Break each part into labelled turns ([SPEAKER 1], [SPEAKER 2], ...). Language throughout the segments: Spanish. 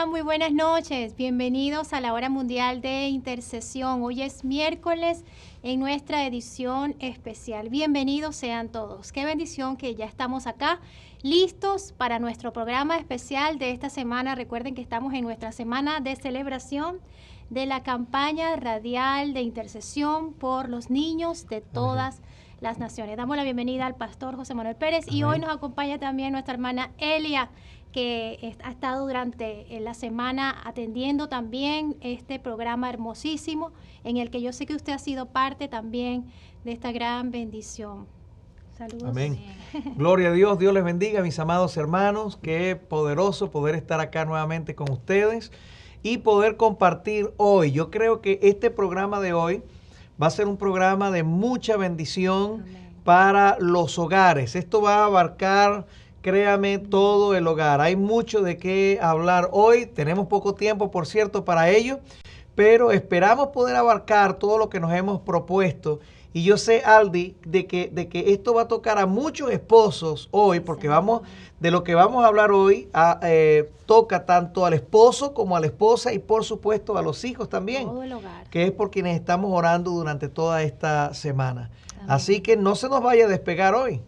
[SPEAKER 1] están? Muy buenas noches. Bienvenidos a la Hora Mundial de Intercesión. Hoy es miércoles en nuestra edición especial. Bienvenidos sean todos. Qué bendición que ya estamos acá, listos para nuestro programa especial de esta semana. Recuerden que estamos en nuestra semana de celebración de la campaña radial de intercesión por los niños de todas las naciones. Damos la bienvenida al pastor José Manuel Pérez. Amén. Y hoy nos acompaña también nuestra hermana Elia, que ha estado durante la semana atendiendo también este programa hermosísimo, en el que yo sé que usted ha sido parte también de esta gran bendición. Saludos.
[SPEAKER 2] Amén. Gloria a Dios, Dios les bendiga, mis amados hermanos. Qué poderoso poder estar acá nuevamente con ustedes y poder compartir hoy. Yo creo que este programa de hoy va a ser un programa de mucha bendición. Amén. Para los hogares. Esto va a abarcar, créame, todo el hogar. Hay mucho de qué hablar hoy. Tenemos poco tiempo, por cierto, para ello, pero esperamos poder abarcar todo lo que nos hemos propuesto. Y yo sé, Aldi, de que esto va a tocar a muchos esposos hoy, porque de lo que vamos a hablar hoy toca tanto al esposo como a la esposa y por supuesto a los hijos también, todo el hogar, que es por quienes estamos orando durante toda esta semana. Amén. Así que no se nos vaya a despegar hoy.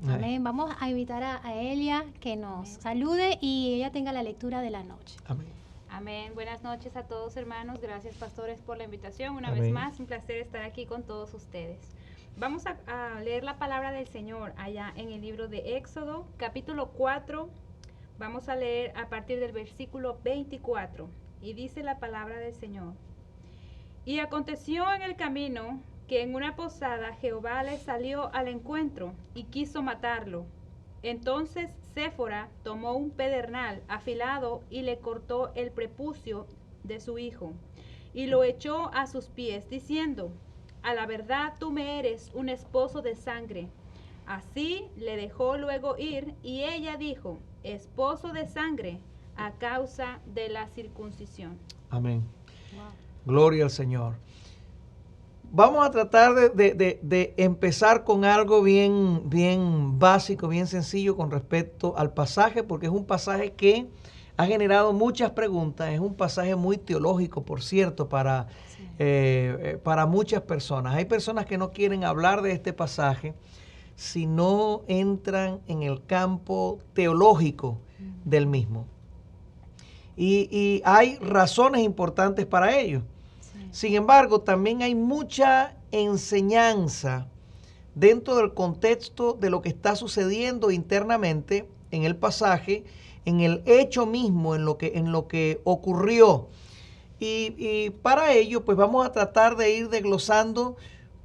[SPEAKER 1] Amén. Vamos a invitar a Elia que nos salude y ella tenga la lectura de la noche.
[SPEAKER 2] Amén.
[SPEAKER 3] Amén. Buenas noches a todos, hermanos. Gracias, pastores, por la invitación. Una
[SPEAKER 2] Amén.
[SPEAKER 3] vez más, un placer estar aquí con todos ustedes. Vamos a leer la palabra del Señor allá en el libro de Éxodo, capítulo 4. Vamos a leer a partir del versículo 24. Y dice la palabra del Señor. Y aconteció en el camino que en una posada Jehová le salió al encuentro y quiso matarlo. Entonces Séfora tomó un pedernal afilado y le cortó el prepucio de su hijo y lo echó a sus pies, diciendo: a la verdad tú me eres un esposo de sangre. Así le dejó luego ir, y ella dijo: esposo de sangre, a causa de la circuncisión.
[SPEAKER 2] Amén. Wow. Gloria al Señor. Vamos a tratar de empezar con algo bien básico, bien sencillo con respecto al pasaje, porque es un pasaje que ha generado muchas preguntas. Es un pasaje muy teológico, por cierto, para muchas personas. Hay personas que no quieren hablar de este pasaje si no entran en el campo teológico del mismo. Y hay razones importantes para ello. Sin embargo, también hay mucha enseñanza dentro del contexto de lo que está sucediendo internamente en el pasaje, en el hecho mismo, en lo que ocurrió. Y para ello, pues vamos a tratar de ir desglosando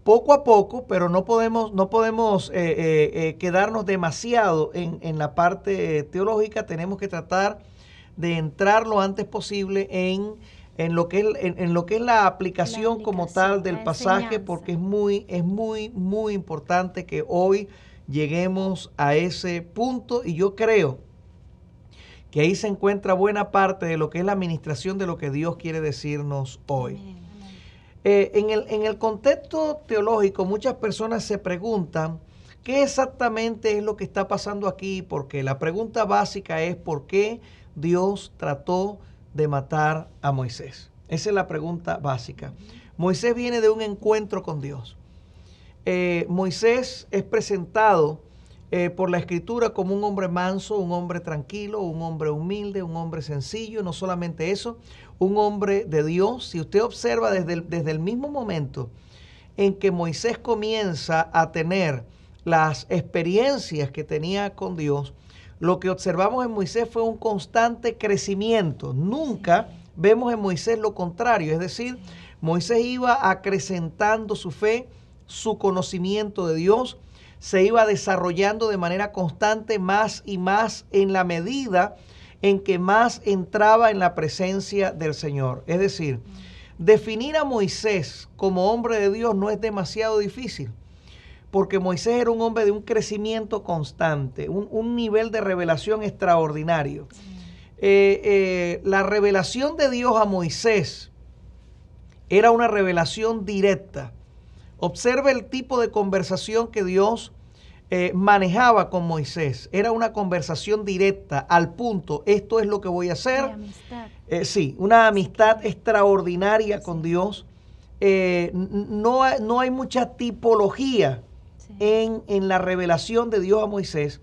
[SPEAKER 2] poco a poco, pero no podemos quedarnos demasiado en la parte teológica. Tenemos que tratar de entrar lo antes posible en lo que es la aplicación como tal del pasaje, porque es muy importante que hoy lleguemos a ese punto, y yo creo que ahí se encuentra buena parte de lo que es la administración de lo que Dios quiere decirnos hoy. Amén. En el contexto teológico, muchas personas se preguntan qué exactamente es lo que está pasando aquí, porque la pregunta básica es ¿por qué Dios trató de matar a Moisés? Esa es la pregunta básica. Moisés viene de un encuentro con Dios. Moisés es presentado por la Escritura como un hombre manso, un hombre tranquilo, un hombre humilde, un hombre sencillo. No solamente eso, un hombre de Dios. Si usted observa desde el mismo momento en que Moisés comienza a tener las experiencias que tenía con Dios, lo que observamos en Moisés fue un constante crecimiento. Nunca vemos en Moisés lo contrario. Es decir, Moisés iba acrecentando su fe, su conocimiento de Dios, se iba desarrollando de manera constante más y más en la medida en que más entraba en la presencia del Señor. Es decir, definir a Moisés como hombre de Dios no es demasiado difícil, porque Moisés era un hombre de un crecimiento constante, un nivel de revelación extraordinario. La revelación de Dios a Moisés era una revelación directa. Observe el tipo de conversación que Dios manejaba con Moisés. Era una conversación directa, al punto. Esto es lo que voy a hacer. Sí, una amistad extraordinaria con Dios. No hay mucha tipología en la revelación de Dios a Moisés.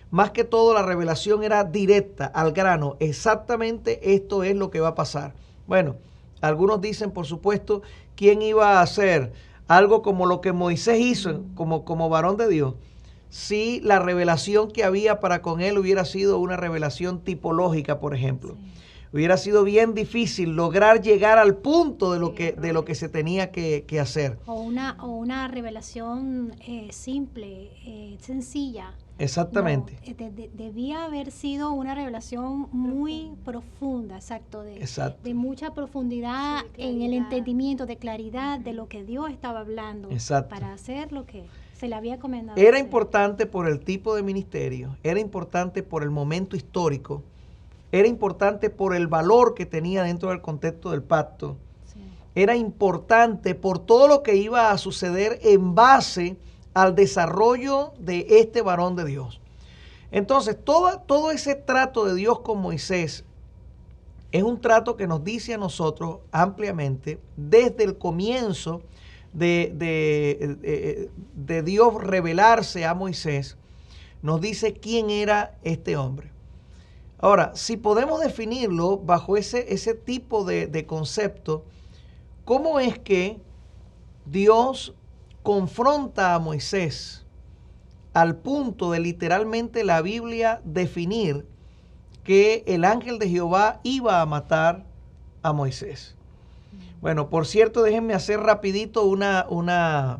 [SPEAKER 2] Más que todo, la revelación era directa, al grano. Exactamente esto es lo que va a pasar. Bueno, algunos dicen, por supuesto, ¿quién iba a hacer algo como lo que Moisés hizo como varón de Dios? Si la revelación que había para con él hubiera sido una revelación tipológica, por ejemplo. Sí. Hubiera sido bien difícil lograr llegar al punto de lo que se tenía que hacer.
[SPEAKER 1] O una revelación simple, sencilla.
[SPEAKER 2] Exactamente.
[SPEAKER 1] No, debía haber sido una revelación muy profunda, exacto, de mucha profundidad en el entendimiento, de claridad de lo que Dios estaba hablando.
[SPEAKER 2] Exacto.
[SPEAKER 1] Para hacer lo que se le había encomendado.
[SPEAKER 2] Era importante por el tipo de ministerio, era importante por el momento histórico, era importante por el valor que tenía dentro del contexto del pacto, era importante por todo lo que iba a suceder en base al desarrollo de este varón de Dios. Entonces, todo ese trato de Dios con Moisés es un trato que nos dice a nosotros ampliamente desde el comienzo de Dios revelarse a Moisés, nos dice quién era este hombre. Ahora, si podemos definirlo bajo ese tipo de concepto, ¿cómo es que Dios confronta a Moisés al punto de literalmente la Biblia definir que el ángel de Jehová iba a matar a Moisés? Bueno, por cierto, déjenme hacer rapidito una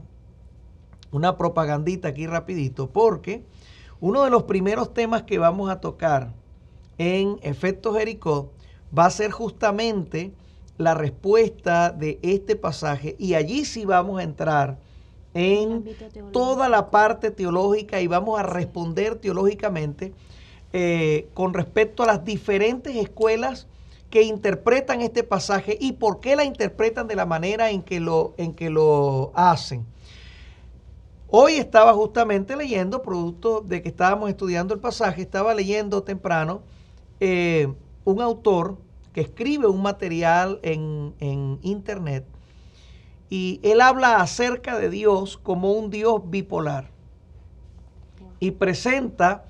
[SPEAKER 2] propagandita aquí rapidito, porque uno de los primeros temas que vamos a tocar en Efecto Jericó va a ser justamente la respuesta de este pasaje, y allí sí vamos a entrar en toda la parte teológica y vamos a responder teológicamente con respecto a las diferentes escuelas que interpretan este pasaje y por qué la interpretan de la manera en que lo hacen. Hoy estaba justamente leyendo, producto de que estábamos estudiando el pasaje, estaba leyendo temprano un autor que escribe un material en internet, y él habla acerca de Dios como un Dios bipolar y presenta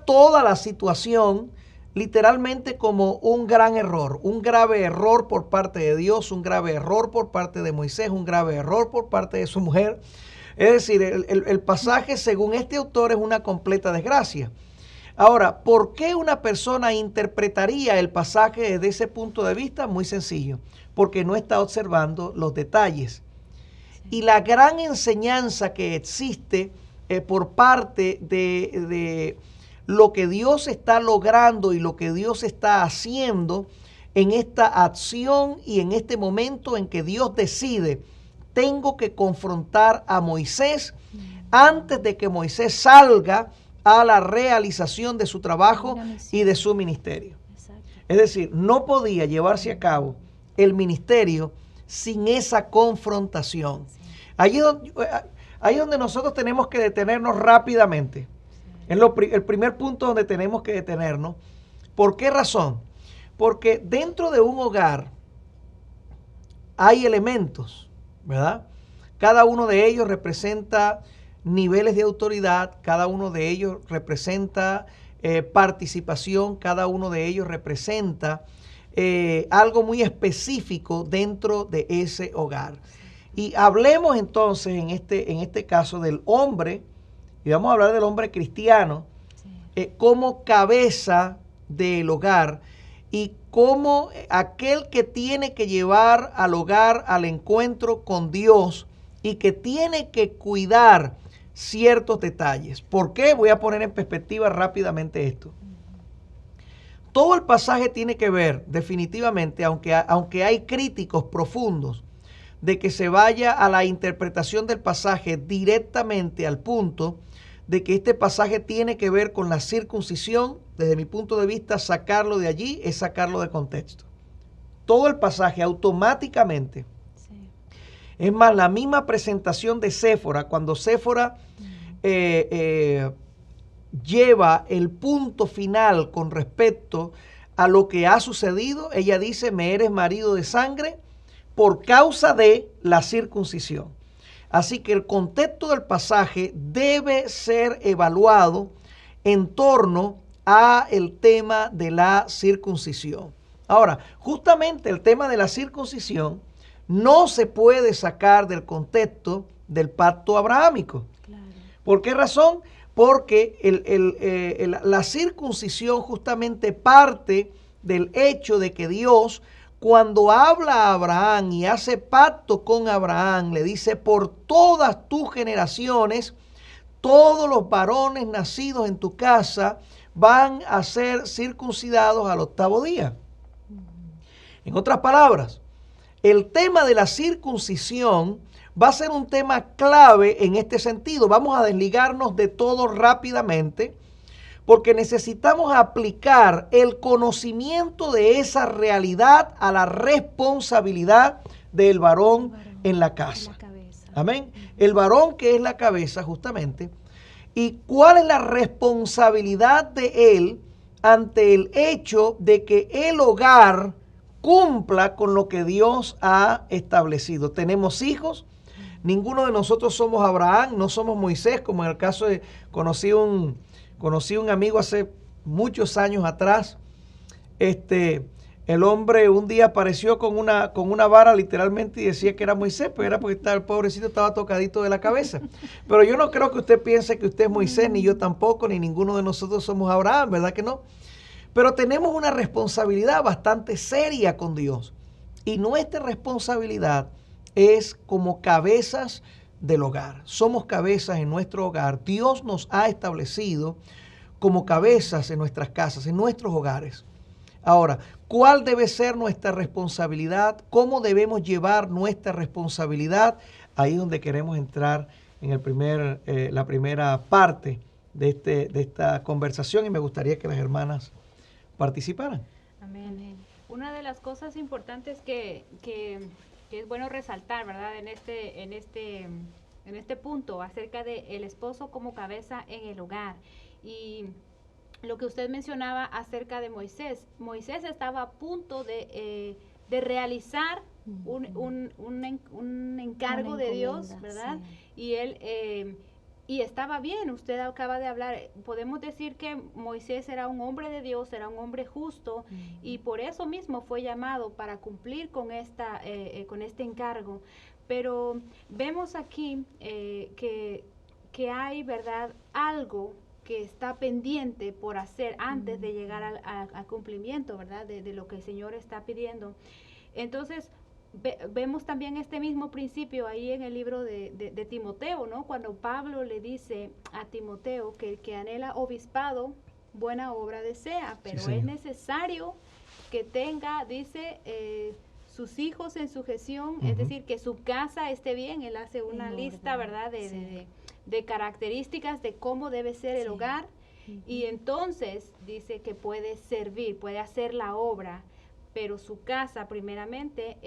[SPEAKER 2] toda la situación literalmente como un gran error, un grave error por parte de Dios, un grave error por parte de Moisés, un grave error por parte de su mujer. Es decir, el pasaje según este autor es una completa desgracia. Ahora, ¿por qué una persona interpretaría el pasaje desde ese punto de vista? Muy sencillo, porque no está observando los detalles. Y la gran enseñanza que existe por parte de lo que Dios está logrando y lo que Dios está haciendo en esta acción y en este momento en que Dios decide, tengo que confrontar a Moisés antes de que Moisés salga a la realización de su trabajo y de su ministerio. Exacto. Es decir, no podía llevarse a cabo el ministerio sin esa confrontación. Sí. Ahí es donde nosotros tenemos que detenernos rápidamente. Sí. El primer punto donde tenemos que detenernos. ¿Por qué razón? Porque dentro de un hogar hay elementos, ¿verdad? Cada uno de ellos representa niveles de autoridad, cada uno de ellos representa participación, cada uno de ellos representa algo muy específico dentro de ese hogar. Y hablemos entonces en este caso del hombre, y vamos a hablar del hombre cristiano, como cabeza del hogar y como aquel que tiene que llevar al hogar al encuentro con Dios y que tiene que cuidar ciertos detalles. ¿Por qué? Voy a poner en perspectiva rápidamente esto. Todo el pasaje tiene que ver definitivamente, aunque hay críticos profundos de que se vaya a la interpretación del pasaje directamente al punto de que este pasaje tiene que ver con la circuncisión. Desde mi punto de vista, sacarlo de allí es sacarlo de contexto. Todo el pasaje automáticamente. Es más, la misma presentación de Séfora, cuando Séfora lleva el punto final con respecto a lo que ha sucedido. Ella dice, me eres marido de sangre por causa de la circuncisión. Así que el contexto del pasaje debe ser evaluado en torno a el tema de la circuncisión. Ahora, justamente el tema de la circuncisión no se puede sacar del contexto del pacto abrahámico. Claro. ¿Por qué razón? Porque la circuncisión justamente parte del hecho de que Dios, cuando habla a Abraham y hace pacto con Abraham, le dice, por todas tus generaciones, todos los varones nacidos en tu casa van a ser circuncidados al 8º día. En otras palabras, el tema de la circuncisión va a ser un tema clave en este sentido. Vamos a desligarnos de todo rápidamente porque necesitamos aplicar el conocimiento de esa realidad a la responsabilidad del varón en la casa. Amén. El varón que es la cabeza justamente. ¿Y cuál es la responsabilidad de él ante el hecho de que el hogar cumpla con lo que Dios ha establecido? Tenemos hijos. Ninguno de nosotros somos Abraham, no somos Moisés, como en el caso de conocí un amigo hace muchos años atrás. El hombre un día apareció con una vara literalmente y decía que era Moisés, pero era porque el pobrecito estaba tocadito de la cabeza. Pero yo no creo que usted piense que usted es Moisés, ni yo tampoco, ni ninguno de nosotros somos Abraham, ¿verdad que no? Pero tenemos una responsabilidad bastante seria con Dios. Y nuestra responsabilidad es como cabezas del hogar. Somos cabezas en nuestro hogar. Dios nos ha establecido como cabezas en nuestras casas, en nuestros hogares. Ahora, ¿cuál debe ser nuestra responsabilidad? ¿Cómo debemos llevar nuestra responsabilidad? Ahí es donde queremos entrar en la primera parte de esta conversación y me gustaría que las hermanas participaran.
[SPEAKER 3] Amén. Una de las cosas importantes que es bueno resaltar, ¿verdad? En este punto acerca de el esposo como cabeza en el hogar. Y lo que usted mencionaba acerca de Moisés. Moisés estaba a punto de realizar un encargo de Dios, ¿verdad? Sí. Y él y estaba bien. Usted acaba de hablar. Podemos decir que Moisés era un hombre de Dios, era un hombre justo, y por eso mismo fue llamado para cumplir con este encargo. Pero vemos aquí que hay, ¿verdad?, algo que está pendiente por hacer antes de llegar al cumplimiento, ¿verdad?, de lo que el Señor está pidiendo. Entonces, vemos también este mismo principio ahí en el libro de Timoteo, ¿no? Cuando Pablo le dice a Timoteo que el que anhela obispado, buena obra desea, pero sí, es necesario que tenga, dice, sus hijos en sujeción, es decir, que su casa esté bien. Él hace una lista, ¿verdad?, de características de cómo debe ser el hogar, y entonces dice que puede servir, puede hacer la obra, pero su casa primeramente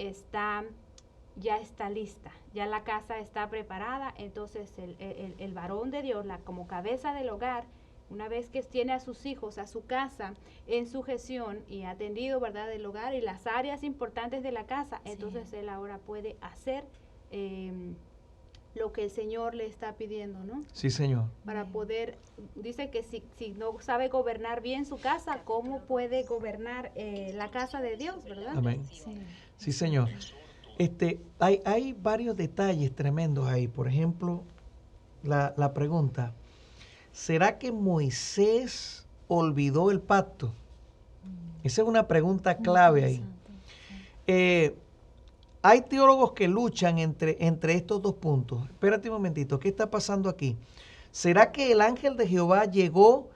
[SPEAKER 3] ya está lista, ya la casa está preparada. Entonces el varón de Dios, como cabeza del hogar, una vez que tiene a sus hijos, a su casa en sujeción y ha atendido, ¿verdad?, el hogar y las áreas importantes de la casa, entonces él ahora puede hacer lo que el Señor le está pidiendo, ¿no?
[SPEAKER 2] Sí, Señor.
[SPEAKER 3] Para poder, dice que si no sabe gobernar bien su casa, ¿cómo puede gobernar la casa de Dios, verdad?
[SPEAKER 2] Amén. Sí, Señor. Hay varios detalles tremendos ahí. Por ejemplo, la pregunta, ¿será que Moisés olvidó el pacto? Esa es una pregunta clave ahí. Hay teólogos que luchan entre estos dos puntos. Espérate un momentito, ¿qué está pasando aquí? ¿Será que el ángel de Jehová llegó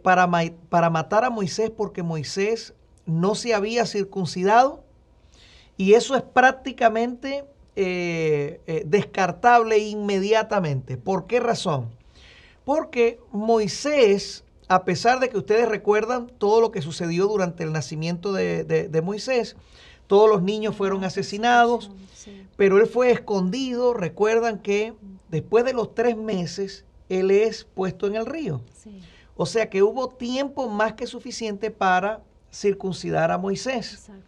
[SPEAKER 2] para matar a Moisés porque Moisés no se había circuncidado? Y eso es prácticamente descartable inmediatamente. ¿Por qué razón? Porque Moisés, a pesar de que ustedes recuerdan todo lo que sucedió durante el nacimiento de Moisés, todos los niños fueron asesinados, pero él fue escondido. Recuerdan que después de los 3 meses, él es puesto en el río.
[SPEAKER 1] Sí.
[SPEAKER 2] O sea que hubo tiempo más que suficiente para circuncidar a Moisés.
[SPEAKER 1] Exacto.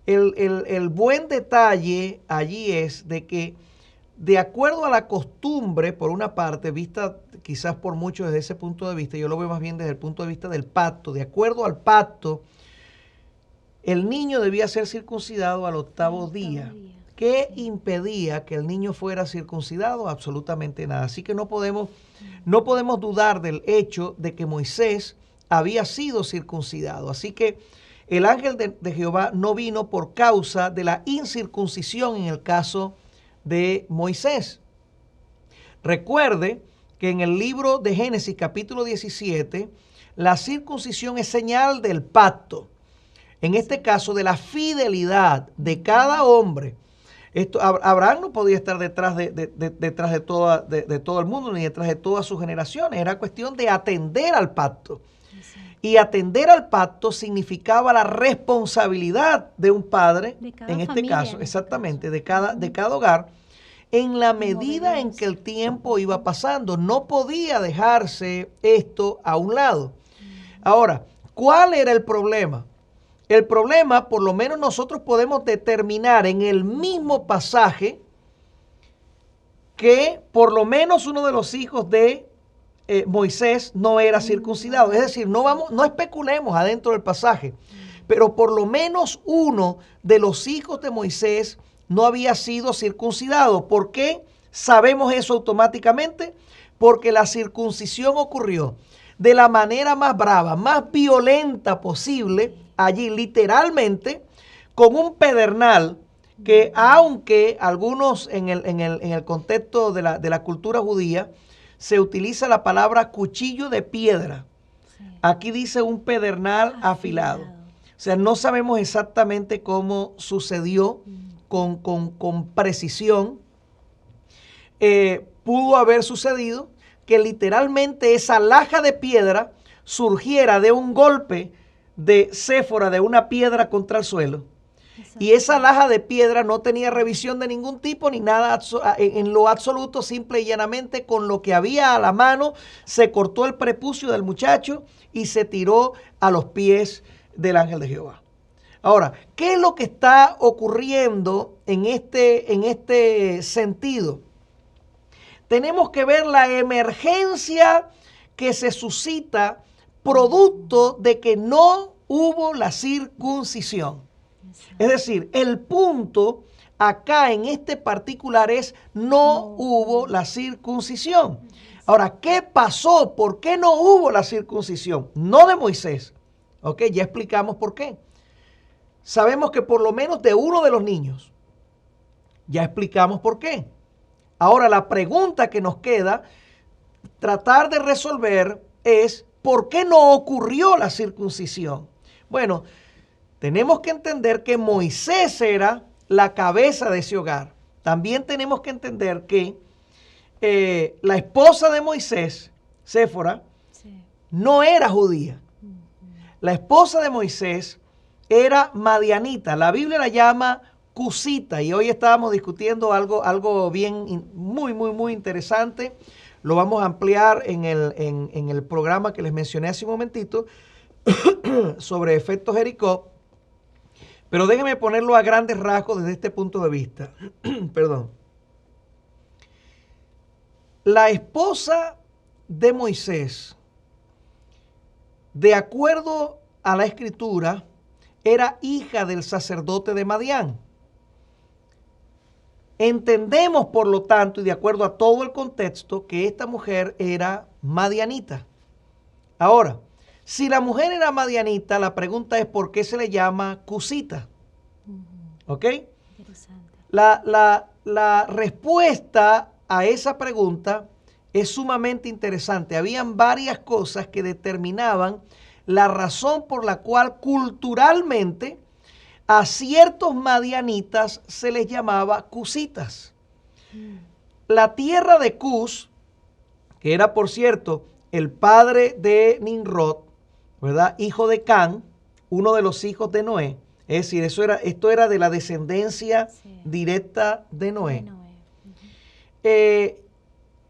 [SPEAKER 2] El buen detalle allí es de que, de acuerdo a la costumbre, por una parte, vista quizás por muchos desde ese punto de vista, yo lo veo más bien desde el punto de vista del pacto. De acuerdo al pacto, el niño debía ser circuncidado al octavo día. ¿Qué impedía que el niño fuera circuncidado? Absolutamente nada. Así que no podemos dudar del hecho de que Moisés había sido circuncidado. Así que el ángel de Jehová no vino por causa de la incircuncisión en el caso de Moisés. Recuerde que en el libro de Génesis capítulo 17, la circuncisión es señal del pacto. En este caso, de la fidelidad de cada hombre. Abraham no podía estar detrás de todo el mundo, ni detrás de todas sus generaciones. Era cuestión de atender al pacto. Y atender al pacto significaba la responsabilidad de un padre, en este caso, exactamente, de cada hogar, en la medida en que el tiempo iba pasando. No podía dejarse esto a un lado. Ahora, ¿cuál era el problema? El problema, por lo menos nosotros podemos determinar en el mismo pasaje que por lo menos uno de los hijos de Moisés no era circuncidado. Es decir, no especulemos adentro del pasaje, pero por lo menos uno de los hijos de Moisés no había sido circuncidado. ¿Por qué sabemos eso automáticamente? Porque la circuncisión ocurrió de la manera más brava, más violenta posible, allí literalmente, con un pedernal que, aunque algunos en el contexto de la cultura judía, se utiliza la palabra cuchillo de piedra. Sí. Aquí dice un pedernal afilado. O sea, no sabemos exactamente cómo sucedió con precisión. Pudo haber sucedido que literalmente esa laja de piedra surgiera de un golpe de Séfora, de una piedra contra el suelo. Y esa laja de piedra no tenía revisión de ningún tipo ni nada en lo absoluto, simple y llanamente con lo que había a la mano se cortó el prepucio del muchacho y se tiró a los pies del ángel de Jehová. Ahora, ¿qué es lo que está ocurriendo en este sentido? Tenemos que ver la emergencia que se suscita producto de que no hubo la circuncisión. Es decir, el punto acá en este particular es no hubo la circuncisión. Ahora, ¿qué pasó? ¿Por qué no hubo la circuncisión? No de Moisés. Ok, ya explicamos por qué. Sabemos que por lo menos de uno de los niños. Ya explicamos por qué. Ahora, la pregunta que nos queda tratar de resolver es ¿por qué no ocurrió la circuncisión? Bueno, tenemos que entender que Moisés era la cabeza de ese hogar. También tenemos que entender que la esposa de Moisés, Séfora, no era judía. La esposa de Moisés era madianita. La Biblia la llama cusita y hoy estábamos discutiendo algo bien, muy interesante. Lo vamos a ampliar en el programa que les mencioné hace un momentito sobre efecto Jericó. Pero déjenme ponerlo a grandes rasgos desde este punto de vista. Perdón. La esposa de Moisés, de acuerdo a la escritura, era hija del sacerdote de Madián. Entendemos, por lo tanto, y de acuerdo a todo el contexto, que esta mujer era madianita. Ahora, si la mujer era madianita, la pregunta es ¿por qué se le llama cusita? ¿Ok? Interesante. La respuesta a esa pregunta es sumamente interesante. Habían varias cosas que determinaban la razón por la cual culturalmente a ciertos madianitas se les llamaba cusitas. La tierra de Cus, que era por cierto el padre de Nimrod, ¿verdad? Hijo de Can, uno de los hijos de Noé. Es decir, esto era de la descendencia directa de Noé.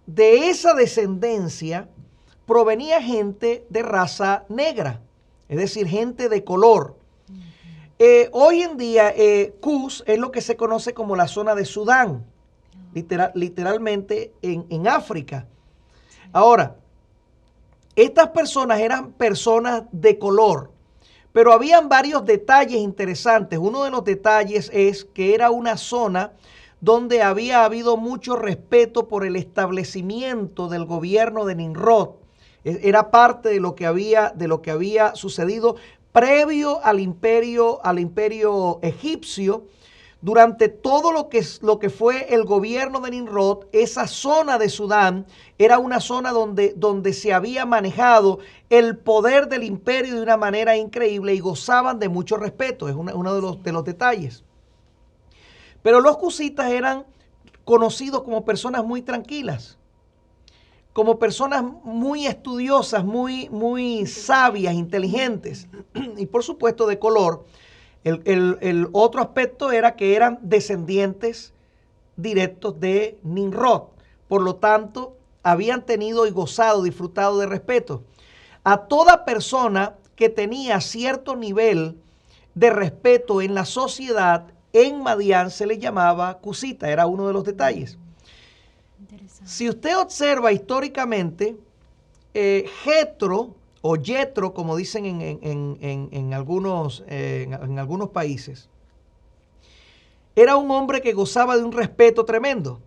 [SPEAKER 2] de esa descendencia provenía gente de raza negra, es decir, gente de color. Hoy en día, Cus es lo que se conoce como la zona de Sudán, literalmente en África. Ahora, estas personas eran personas de color, pero habían varios detalles interesantes. Uno de los detalles es que era una zona donde había habido mucho respeto por el establecimiento del gobierno de Nimrod. Era parte de lo que había sucedido previo al imperio egipcio. Durante todo lo que fue el gobierno de Nimrod, esa zona de Sudán era una zona donde se había manejado el poder del imperio de una manera increíble y gozaban de mucho respeto. Es uno de los detalles. Pero los cusitas eran conocidos como personas muy tranquilas, como personas muy estudiosas, muy sabias, inteligentes y por supuesto de color. El otro aspecto era que eran descendientes directos de Nimrod. Por lo tanto, habían tenido y gozado, disfrutado de respeto. A toda persona que tenía cierto nivel de respeto en la sociedad, en Madián se le llamaba cusita, era uno de los detalles. Si usted observa históricamente, Jetro, o Yetro, como dicen en algunos países, era un hombre que gozaba de un respeto tremendo.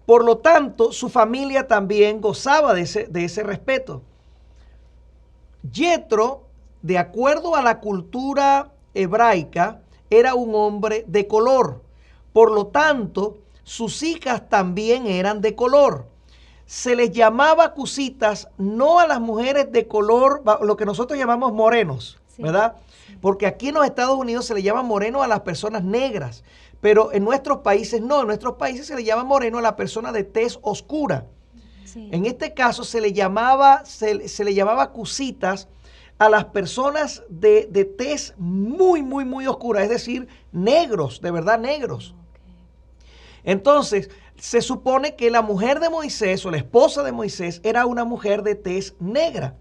[SPEAKER 2] Por lo tanto, su familia también gozaba de ese respeto. Yetro, de acuerdo a la cultura hebraica, era un hombre de color. Por lo tanto, sus hijas también eran de color. Se les llamaba cusitas no a las mujeres de color, lo que nosotros llamamos morenos, ¿verdad? Sí. Porque aquí en los Estados Unidos se le llama moreno a las personas negras, pero en nuestros países no, en nuestros países se le llama moreno a la persona de tez oscura. Sí. En este caso se le llamaba cusitas a las personas de tez muy oscura, es decir, negros, de verdad negros. Entonces, se supone que la mujer de Moisés o la esposa de Moisés era una mujer de tez negra.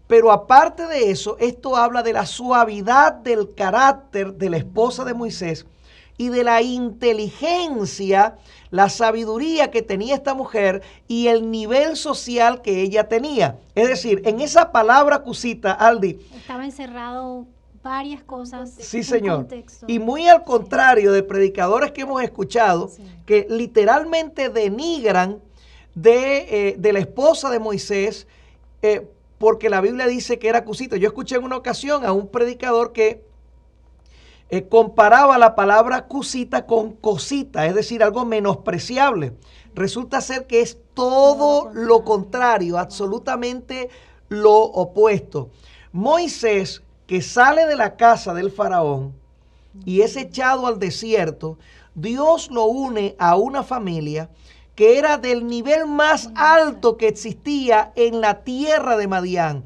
[SPEAKER 2] Pero aparte de eso, esto habla de la suavidad del carácter de la esposa de Moisés y de la inteligencia, la sabiduría que tenía esta mujer y el nivel social que ella tenía. Es decir, en esa palabra cusita, Aldi,
[SPEAKER 1] estaba encerrado varias cosas.
[SPEAKER 2] Sí, señor. Contexto. Y muy al contrario de predicadores que hemos escuchado, que literalmente denigran de la esposa de Moisés, porque la Biblia dice que era cusita. Yo escuché en una ocasión a un predicador que comparaba la palabra cusita con cosita, es decir, algo menospreciable. Resulta ser que es todo lo contrario, absolutamente lo opuesto. Moisés, que sale de la casa del faraón y es echado al desierto, Dios lo une a una familia que era del nivel más alto que existía en la tierra de Madián.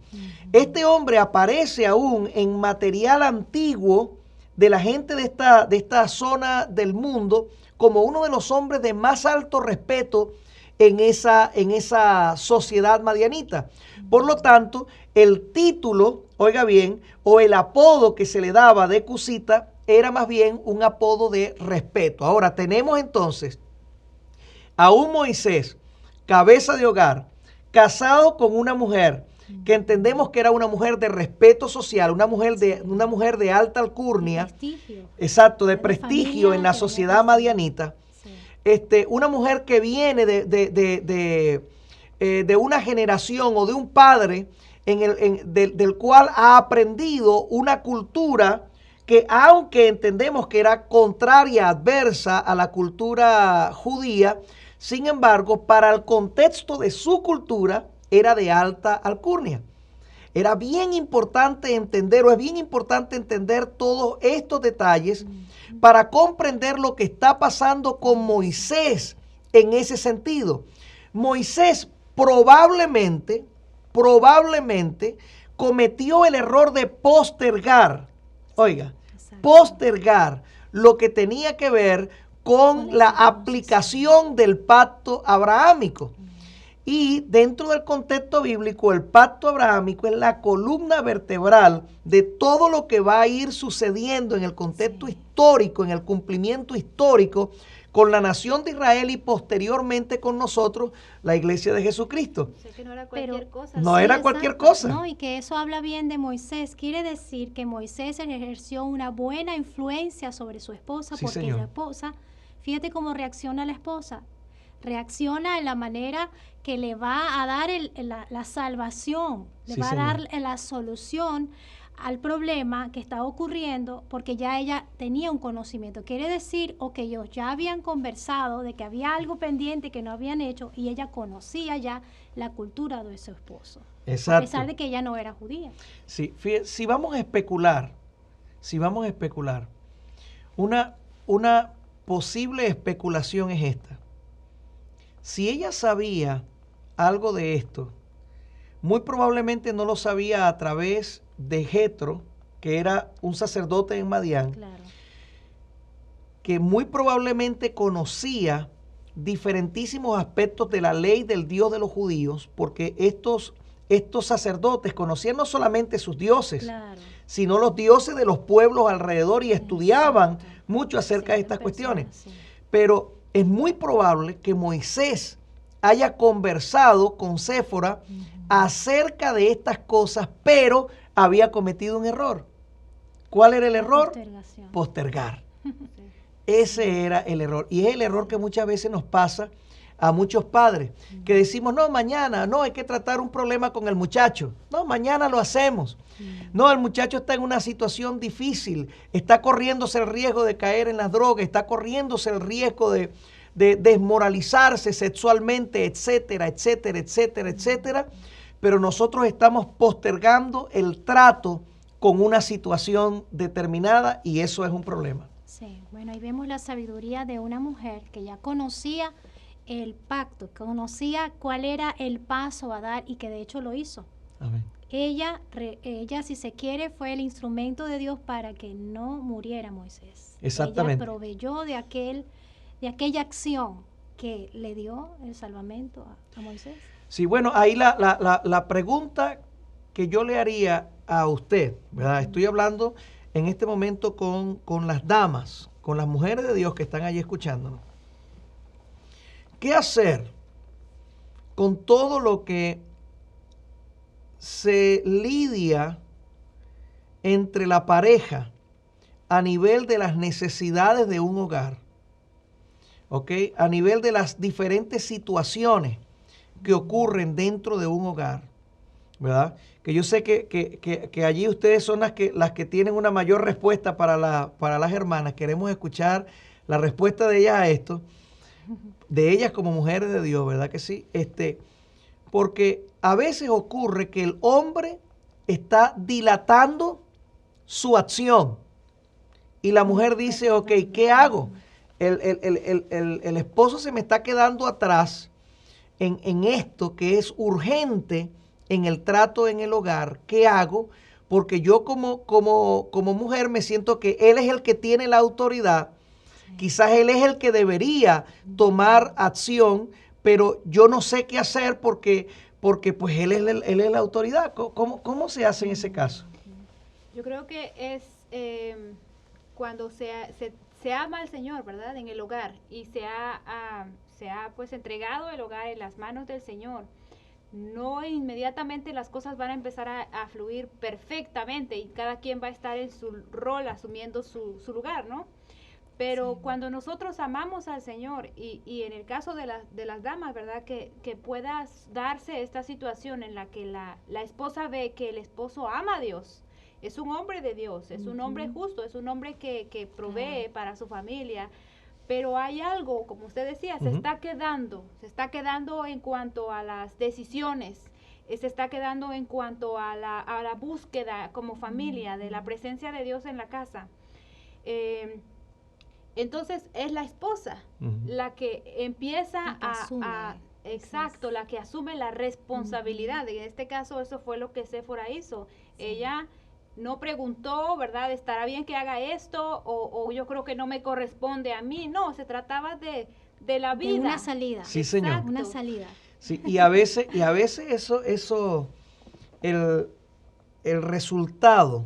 [SPEAKER 2] Este hombre aparece aún en material antiguo de la gente de esta zona del mundo como uno de los hombres de más alto respeto en esa sociedad madianita. Por lo tanto, el título, oiga bien, o el apodo que se le daba de cusita era más bien un apodo de respeto. Ahora tenemos entonces a un Moisés, cabeza de hogar, casado con una mujer que entendemos que era una mujer de respeto social, una mujer de alta alcurnia, exacto, de prestigio en la sociedad madianita. Una mujer que viene de una generación o de un padre del cual ha aprendido una cultura que, aunque entendemos que era contraria, adversa a la cultura judía, sin embargo, para el contexto de su cultura era de alta alcurnia. Era bien importante entender, o es bien importante entender todos estos detalles para comprender lo que está pasando con Moisés en ese sentido. Moisés probablemente cometió el error de postergar lo que tenía que ver con la aplicación del pacto abrahámico. Y dentro del contexto bíblico, el pacto abrahámico es la columna vertebral de todo lo que va a ir sucediendo en el contexto histórico, en el cumplimiento histórico con la nación de Israel y posteriormente con nosotros, la iglesia de Jesucristo.
[SPEAKER 3] O sea, que no era cualquier cosa.
[SPEAKER 2] No era cualquier cosa.
[SPEAKER 1] No, y que eso habla bien de Moisés. Quiere decir que Moisés ejerció una buena influencia sobre su esposa,
[SPEAKER 2] Sí,
[SPEAKER 1] porque
[SPEAKER 2] señor.
[SPEAKER 1] la esposa, fíjate cómo reacciona la esposa. Reacciona en la manera que le va a dar la salvación, le
[SPEAKER 2] Sí,
[SPEAKER 1] va
[SPEAKER 2] señor.
[SPEAKER 1] a dar la solución al problema que estaba ocurriendo, porque ya ella tenía un conocimiento. Quiere decir, o que ellos ya habían conversado de que había algo pendiente que no habían hecho, y ella conocía ya la cultura de su esposo.
[SPEAKER 2] Exacto.
[SPEAKER 1] A pesar de que ella no era judía.
[SPEAKER 2] Sí, fíjate, si vamos a especular, una posible especulación es esta. Si ella sabía algo de esto, muy probablemente no lo sabía a través de Jetro, que era un sacerdote en Madián,
[SPEAKER 1] Claro.
[SPEAKER 2] que muy probablemente conocía diferentísimos aspectos de la ley del Dios de los judíos, porque estos sacerdotes conocían no solamente sus dioses,
[SPEAKER 1] Claro.
[SPEAKER 2] sino los dioses de los pueblos alrededor y estudiaban
[SPEAKER 1] Exacto.
[SPEAKER 2] mucho acerca de
[SPEAKER 1] Ciertas
[SPEAKER 2] estas cuestiones.
[SPEAKER 1] personas, sí.
[SPEAKER 2] Pero es muy probable que Moisés haya conversado con Séfora acerca de estas cosas, pero había cometido un error. ¿Cuál era el error?
[SPEAKER 1] Postergación.
[SPEAKER 2] Postergar. Ese era el error. Y es el error que muchas veces nos pasa a muchos padres, que decimos, no, mañana, no, hay que tratar un problema con el muchacho. No, mañana lo hacemos. No, el muchacho está en una situación difícil, está corriéndose el riesgo de caer en las drogas, está corriéndose el riesgo de desmoralizarse sexualmente, etcétera, etcétera, etcétera, etcétera. Pero nosotros estamos postergando el trato con una situación determinada y eso es un problema.
[SPEAKER 1] Sí, bueno, ahí vemos la sabiduría de una mujer que ya conocía el pacto, conocía cuál era el paso a dar y que de hecho lo hizo.
[SPEAKER 2] Amén.
[SPEAKER 1] Ella, si se quiere, fue el instrumento de Dios para que no muriera Moisés.
[SPEAKER 2] Exactamente.
[SPEAKER 1] Ella proveyó de aquella acción que le dio el salvamento a Moisés.
[SPEAKER 2] Sí, bueno, ahí la pregunta que yo le haría a usted, ¿verdad? Estoy hablando en este momento con las damas, con las mujeres de Dios que están allí escuchándonos. ¿Qué hacer con todo lo que se lidia entre la pareja a nivel de las necesidades de un hogar? ¿Ok? A nivel de las diferentes situaciones que ocurren dentro de un hogar, ¿verdad? Que yo sé que allí ustedes son las que tienen una mayor respuesta para las hermanas. Queremos escuchar la respuesta de ellas a esto, de ellas como mujeres de Dios, ¿verdad que sí? Porque a veces ocurre que el hombre está dilatando su acción y la mujer dice, ok, ¿qué hago? El esposo se me está quedando atrás en esto que es urgente en el trato en el hogar. ¿Qué hago? Porque yo como mujer me siento que él es el que tiene la autoridad. Quizás él es el que debería tomar acción, pero yo no sé qué hacer porque pues él es la autoridad. ¿Cómo se hace en ese caso?
[SPEAKER 3] Yo creo que es cuando se ama al Señor, ¿verdad? En el hogar y se ha pues entregado el hogar en las manos del Señor. No inmediatamente las cosas van a empezar a fluir perfectamente y cada quien va a estar en su rol asumiendo su lugar, ¿no? Pero sí, cuando nosotros amamos al Señor y en el caso de las damas, ¿verdad? Que pueda darse esta situación en la que la esposa ve que el esposo ama a Dios, es un hombre de Dios, es un hombre justo, es un hombre que provee para su familia, pero hay algo, como usted decía, se está quedando en cuanto a las decisiones, se está quedando en cuanto a la búsqueda como familia de la presencia de Dios en la casa. Entonces es la esposa la que empieza exacto, la que asume la responsabilidad. En este caso eso fue lo que Séfora hizo. Sí. Ella no preguntó, ¿verdad? ¿Estará bien que haga esto? O yo creo que no me corresponde a mí. No, se trataba de la vida.
[SPEAKER 1] De una salida.
[SPEAKER 2] Sí, señor.
[SPEAKER 1] Una salida.
[SPEAKER 2] Sí, y a veces el resultado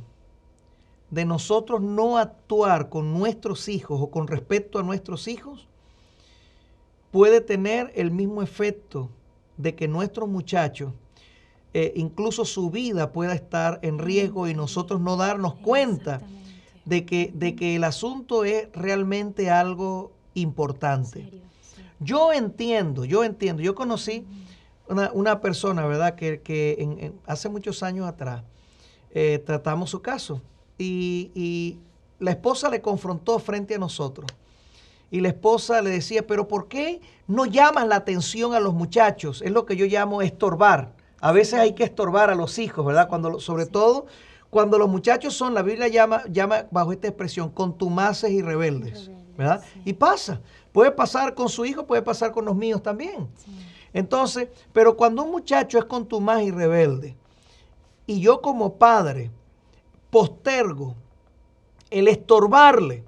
[SPEAKER 2] de nosotros no actuar con nuestros hijos o con respecto a nuestros hijos puede tener el mismo efecto de que nuestros muchachos, incluso su vida pueda estar en riesgo y nosotros no darnos cuenta de que el asunto es realmente algo importante. Yo entiendo, yo conocí una persona, ¿verdad? Que hace muchos años atrás tratamos su caso y la esposa le confrontó frente a nosotros. Y la esposa le decía, pero ¿por qué no llamas la atención a los muchachos? Es lo que yo llamo estorbar. A veces hay que estorbar a los hijos, ¿verdad? Sobre todo cuando los muchachos son, la Biblia llama bajo esta expresión, contumaces y rebeldes, ¿verdad? Sí. Y pasa. Puede pasar con su hijo, puede pasar con los míos también. Sí. Entonces, pero cuando un muchacho es contumaz y rebelde, y yo como padre postergo el estorbarle,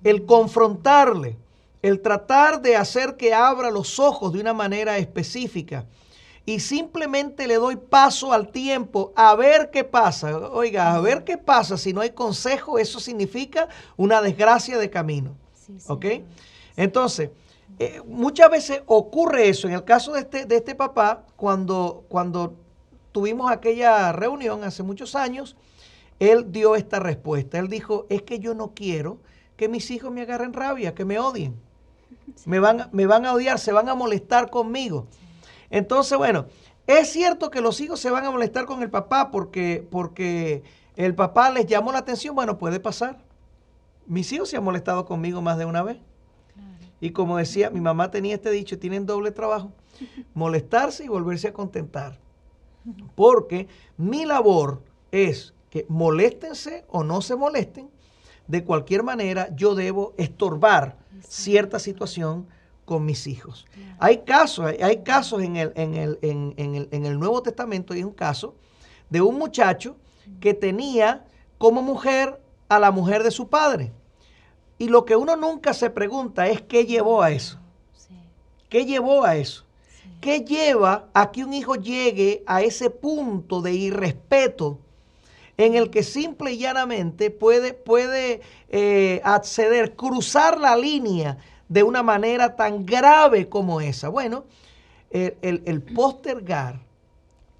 [SPEAKER 2] el confrontarle, el tratar de hacer que abra los ojos de una manera específica y simplemente le doy paso al tiempo a ver qué pasa. Oiga, a ver qué pasa. Si no hay consejo, eso significa una desgracia de camino. Sí, ¿ok? Entonces, muchas veces ocurre eso. En el caso de este papá, cuando tuvimos aquella reunión hace muchos años, él dio esta respuesta. Él dijo, es que yo no quiero que mis hijos me agarren rabia, que me odien. Sí. Me van a odiar, se van a molestar conmigo. Sí. Entonces, bueno, es cierto que los hijos se van a molestar con el papá porque el papá les llamó la atención. Bueno, puede pasar. Mis hijos se han molestado conmigo más de una vez. Claro. Y como decía, mi mamá tenía este dicho, tienen doble trabajo. Molestarse y volverse a contentar. Porque mi labor es que moléstense o no se molesten, de cualquier manera yo debo estorbar cierta situación con mis hijos. Claro. Hay casos en el Nuevo Testamento, hay un caso de un muchacho que tenía como mujer a la mujer de su padre. Y lo que uno nunca se pregunta es qué llevó a eso. Sí. ¿Qué llevó a eso? Sí. ¿Qué lleva a que un hijo llegue a ese punto de irrespeto en el que simple y llanamente puede acceder, cruzar la línea de una manera tan grave como esa? Bueno, el postergar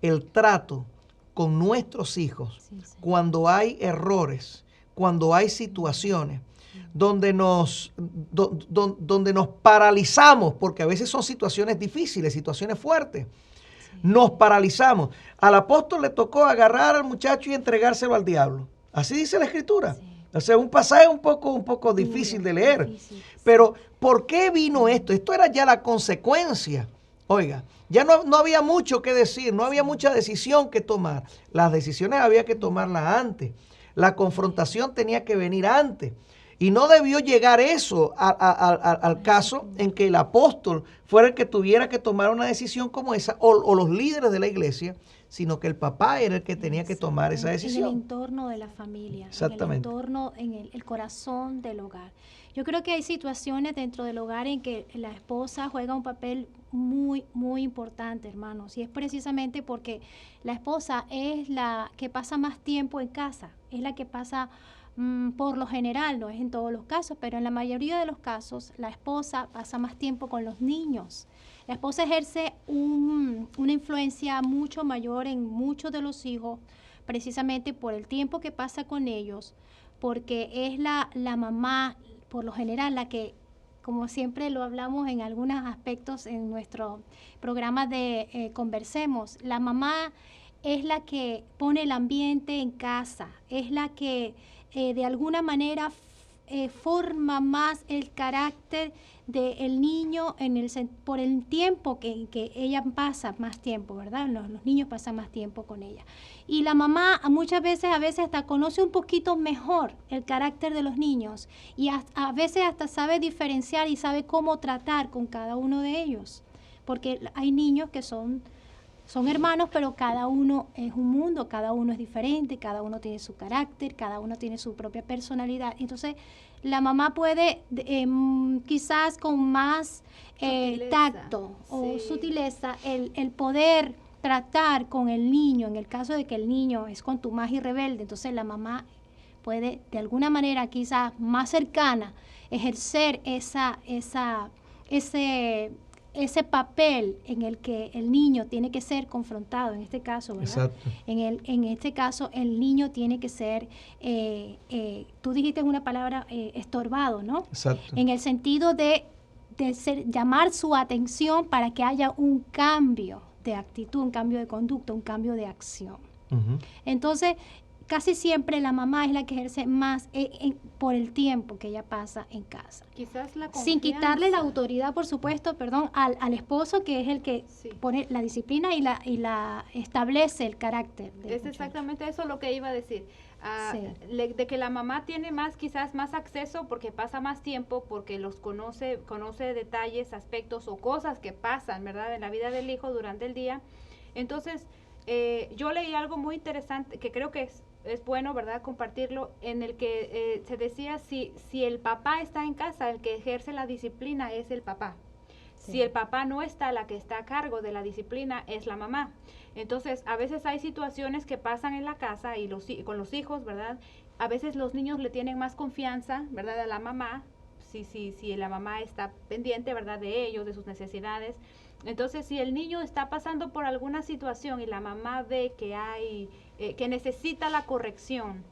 [SPEAKER 2] el trato con nuestros hijos, cuando hay errores, cuando hay situaciones donde nos paralizamos, porque a veces son situaciones difíciles, situaciones fuertes. Nos paralizamos. Al apóstol le tocó agarrar al muchacho y entregárselo al diablo. Así dice la Escritura. Sí. O sea, un pasaje un poco difícil de leer. Difícil. Pero, ¿por qué vino esto? Esto era ya la consecuencia. Oiga, ya no había mucho que decir, no había mucha decisión que tomar. Las decisiones había que tomarlas antes. La confrontación tenía que venir antes. Y no debió llegar eso al caso en que el apóstol fuera el que tuviera que tomar una decisión como esa, o los líderes de la iglesia, sino que el papá era el que tenía que tomar esa decisión.
[SPEAKER 1] En el entorno de la familia,
[SPEAKER 2] exactamente,
[SPEAKER 1] en el entorno, en el corazón del hogar. Yo creo que hay situaciones dentro del hogar en que la esposa juega un papel muy, muy importante, hermanos, y es precisamente porque la esposa es la que pasa más tiempo en casa, es la que pasa por lo general, no es en todos los casos, pero en la mayoría de los casos, la esposa pasa más tiempo con los niños. La esposa ejerce una influencia mucho mayor en muchos de los hijos, precisamente por el tiempo que pasa con ellos, porque es la mamá, por lo general, la que, como siempre lo hablamos en algunos aspectos en nuestro programa de Conversemos, la mamá es la que pone el ambiente en casa, es la que de alguna manera forma más el carácter del niño por el tiempo que ella pasa más tiempo, ¿verdad? Los niños pasan más tiempo con ella. Y la mamá muchas veces, a veces hasta conoce un poquito mejor el carácter de los niños y a veces hasta sabe diferenciar y sabe cómo tratar con cada uno de ellos. Porque hay niños que son son hermanos, pero cada uno es un mundo, cada uno es diferente, cada uno tiene su carácter, cada uno tiene su propia personalidad. Entonces, la mamá puede, quizás con más tacto o sutileza, el poder tratar con el niño, en el caso de que el niño es contumaz y rebelde, entonces la mamá puede de alguna manera quizás más cercana ejercer ese papel en el que el niño tiene que ser confrontado, en este caso, ¿verdad?
[SPEAKER 2] Exacto.
[SPEAKER 1] En este caso, el niño tiene que ser, tú dijiste una palabra, estorbado, ¿no?
[SPEAKER 2] Exacto.
[SPEAKER 1] En el sentido de llamar su atención para que haya un cambio de actitud, un cambio de conducta, un cambio de acción.
[SPEAKER 2] Uh-huh.
[SPEAKER 1] Entonces, casi siempre la mamá es la que ejerce más por el tiempo que ella pasa en casa.
[SPEAKER 3] Quizás la confianza.
[SPEAKER 1] Sin quitarle la autoridad, por supuesto, al esposo, que es el que pone la disciplina y la establece el carácter.
[SPEAKER 3] Es exactamente eso lo que iba a decir. De que la mamá tiene quizás más acceso porque pasa más tiempo, porque los conoce detalles, aspectos o cosas que pasan, ¿verdad?, en la vida del hijo durante el día. Entonces, yo leí algo muy interesante que creo que es bueno, ¿verdad?, compartirlo, en el que se decía si el papá está en casa, el que ejerce la disciplina es el papá. Sí. Si el papá no está, la que está a cargo de la disciplina es la mamá. Entonces, a veces hay situaciones que pasan en la casa y con los hijos, ¿verdad? A veces los niños le tienen más confianza, ¿verdad?, a la mamá, si la mamá está pendiente, ¿verdad?, de ellos, de sus necesidades. Entonces, si el niño está pasando por alguna situación y la mamá ve que necesita la corrección,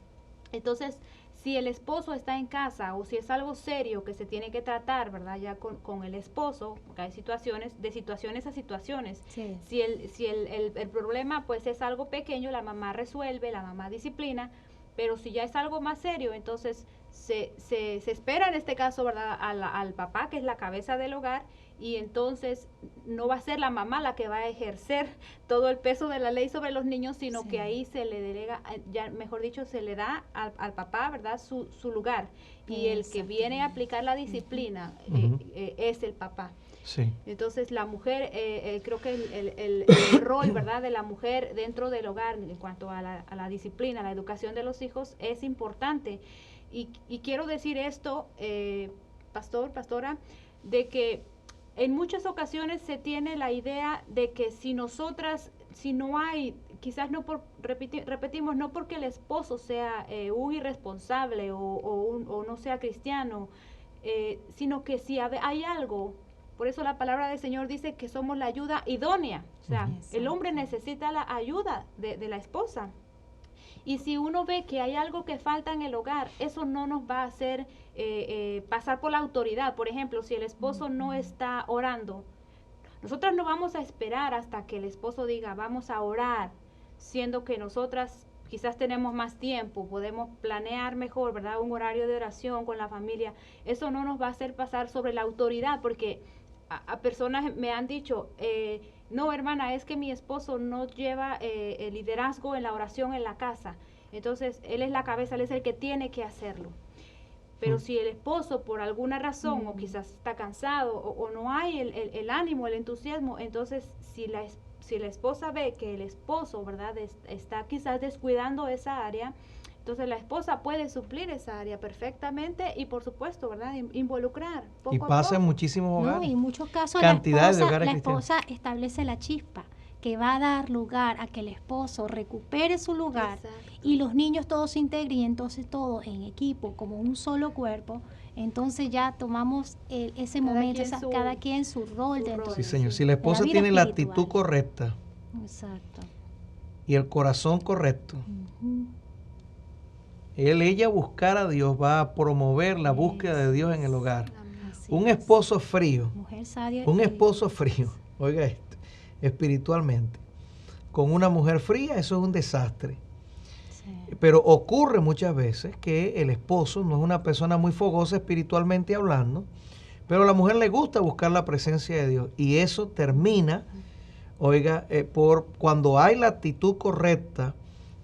[SPEAKER 3] entonces, si el esposo está en casa o si es algo serio que se tiene que tratar, ¿verdad?, ya con el esposo, porque hay de situaciones a situaciones. Sí. Si el problema pues es algo pequeño, la mamá resuelve, la mamá disciplina, pero si ya es algo más serio, entonces se espera en este caso, ¿verdad?, al papá, que es la cabeza del hogar, y entonces no va a ser la mamá la que va a ejercer todo el peso de la ley sobre los niños, sino que ahí se le delega, ya mejor dicho, se le da al papá, ¿verdad?, su lugar, y el que viene a aplicar la disciplina es el papá.
[SPEAKER 2] Sí.
[SPEAKER 3] Entonces la mujer, creo que el rol, ¿verdad?, de la mujer dentro del hogar en cuanto a la disciplina, a la educación de los hijos es importante, y quiero decir esto, pastora, de que en muchas ocasiones se tiene la idea de que si no hay, quizás repetimos, no porque el esposo sea un irresponsable o no sea cristiano, sino que si hay algo, por eso la palabra del Señor dice que somos la ayuda idónea, o sea, el hombre necesita la ayuda de la esposa. Y si uno ve que hay algo que falta en el hogar, eso no nos va a hacer pasar por la autoridad. Por ejemplo, si el esposo no está orando, nosotras no vamos a esperar hasta que el esposo diga, vamos a orar, siendo que nosotras quizás tenemos más tiempo, podemos planear mejor, ¿verdad?, un horario de oración con la familia. Eso no nos va a hacer pasar sobre la autoridad, porque a personas me han dicho, no, hermana, es que mi esposo no lleva el liderazgo en la oración en la casa. Entonces, él es la cabeza, él es el que tiene que hacerlo. Pero si el esposo, por alguna razón, o quizás está cansado, o no hay el ánimo, el entusiasmo, entonces, si la esposa ve que el esposo, ¿verdad?, está quizás descuidando esa área, entonces la esposa puede suplir esa área perfectamente y, por supuesto, ¿verdad?, involucrar poco
[SPEAKER 2] y pasa
[SPEAKER 3] a poco.
[SPEAKER 2] En muchísimos hogares.
[SPEAKER 1] No, y en muchos casos
[SPEAKER 2] Cantidades
[SPEAKER 1] la esposa establece la chispa que va a dar lugar a que el esposo recupere su lugar. Exacto. Y los niños todos se integren, y entonces todos en equipo, como un solo cuerpo, entonces ya tomamos ese momento, cada quien su rol dentro.
[SPEAKER 2] Sí, señor. Si la esposa tiene la actitud correcta,
[SPEAKER 1] exacto,
[SPEAKER 2] y el corazón correcto, ella buscar a Dios, va a promover la búsqueda de Dios en el hogar. Un esposo frío, esposo frío, oiga esto, espiritualmente, con una mujer fría, eso es un desastre. Sí. Pero ocurre muchas veces que el esposo no es una persona muy fogosa espiritualmente hablando, pero a la mujer le gusta buscar la presencia de Dios, y eso termina, por cuando hay la actitud correcta,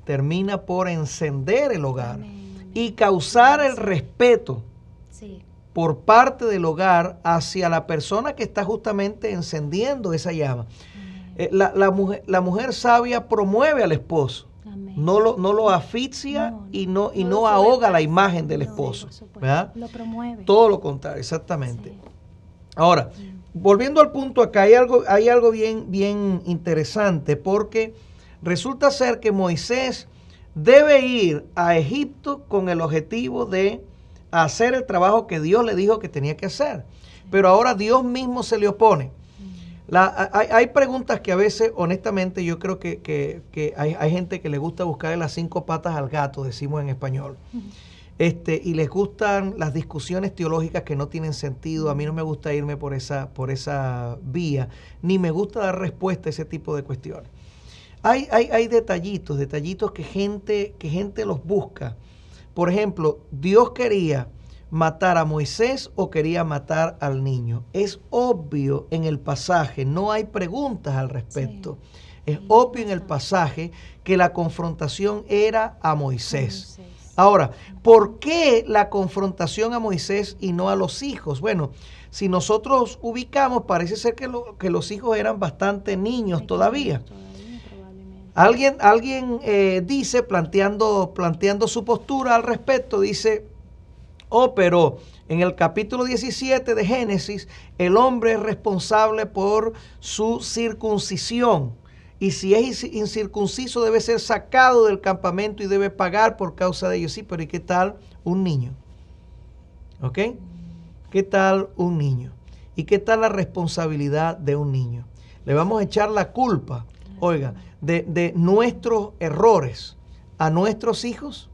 [SPEAKER 2] termina por encender el hogar. Amén. Y causar el respeto por parte del hogar hacia la persona que está justamente encendiendo esa llama. La mujer sabia promueve al esposo.
[SPEAKER 1] Amén.
[SPEAKER 2] No lo asfixia
[SPEAKER 1] No,
[SPEAKER 2] y no
[SPEAKER 3] Todo
[SPEAKER 2] ahoga la
[SPEAKER 3] sobrepasa.
[SPEAKER 2] imagen del
[SPEAKER 1] No,
[SPEAKER 2] esposo.
[SPEAKER 1] por supuesto.
[SPEAKER 2] ¿Verdad?
[SPEAKER 1] Lo promueve.
[SPEAKER 2] Todo lo contrario, exactamente.
[SPEAKER 1] Sí.
[SPEAKER 2] Ahora, volviendo al punto acá, hay algo bien interesante, porque resulta ser que Moisés debe ir a Egipto con el objetivo de hacer el trabajo que Dios le dijo que tenía que hacer. Pero ahora Dios mismo se le opone. Hay preguntas que a veces, honestamente, yo creo que hay gente que le gusta buscarle las 5 patas al gato, decimos en español. Y les gustan las discusiones teológicas que no tienen sentido. A mí no me gusta irme por esa vía, ni me gusta dar respuesta a ese tipo de cuestiones. Hay detallitos que gente los busca. Por ejemplo, ¿Dios quería matar a Moisés o quería matar al niño? Es obvio en el pasaje, no hay preguntas al respecto. Sí. Es obvio en el pasaje que la confrontación era a Moisés. Ahora, ¿por qué la confrontación a Moisés y no a los hijos? Bueno, si nosotros ubicamos, parece ser que los hijos eran bastante niños todavía. Alguien dice, planteando su postura al respecto, dice, pero en el capítulo 17 de Génesis, el hombre es responsable por su circuncisión. Y si es incircunciso, debe ser sacado del campamento y debe pagar por causa de ello. Sí, pero ¿y qué tal un niño? ¿Ok? ¿Qué tal un niño? ¿Y qué tal la responsabilidad de un niño? Le vamos a echar la culpa, oiga, de nuestros errores a nuestros hijos.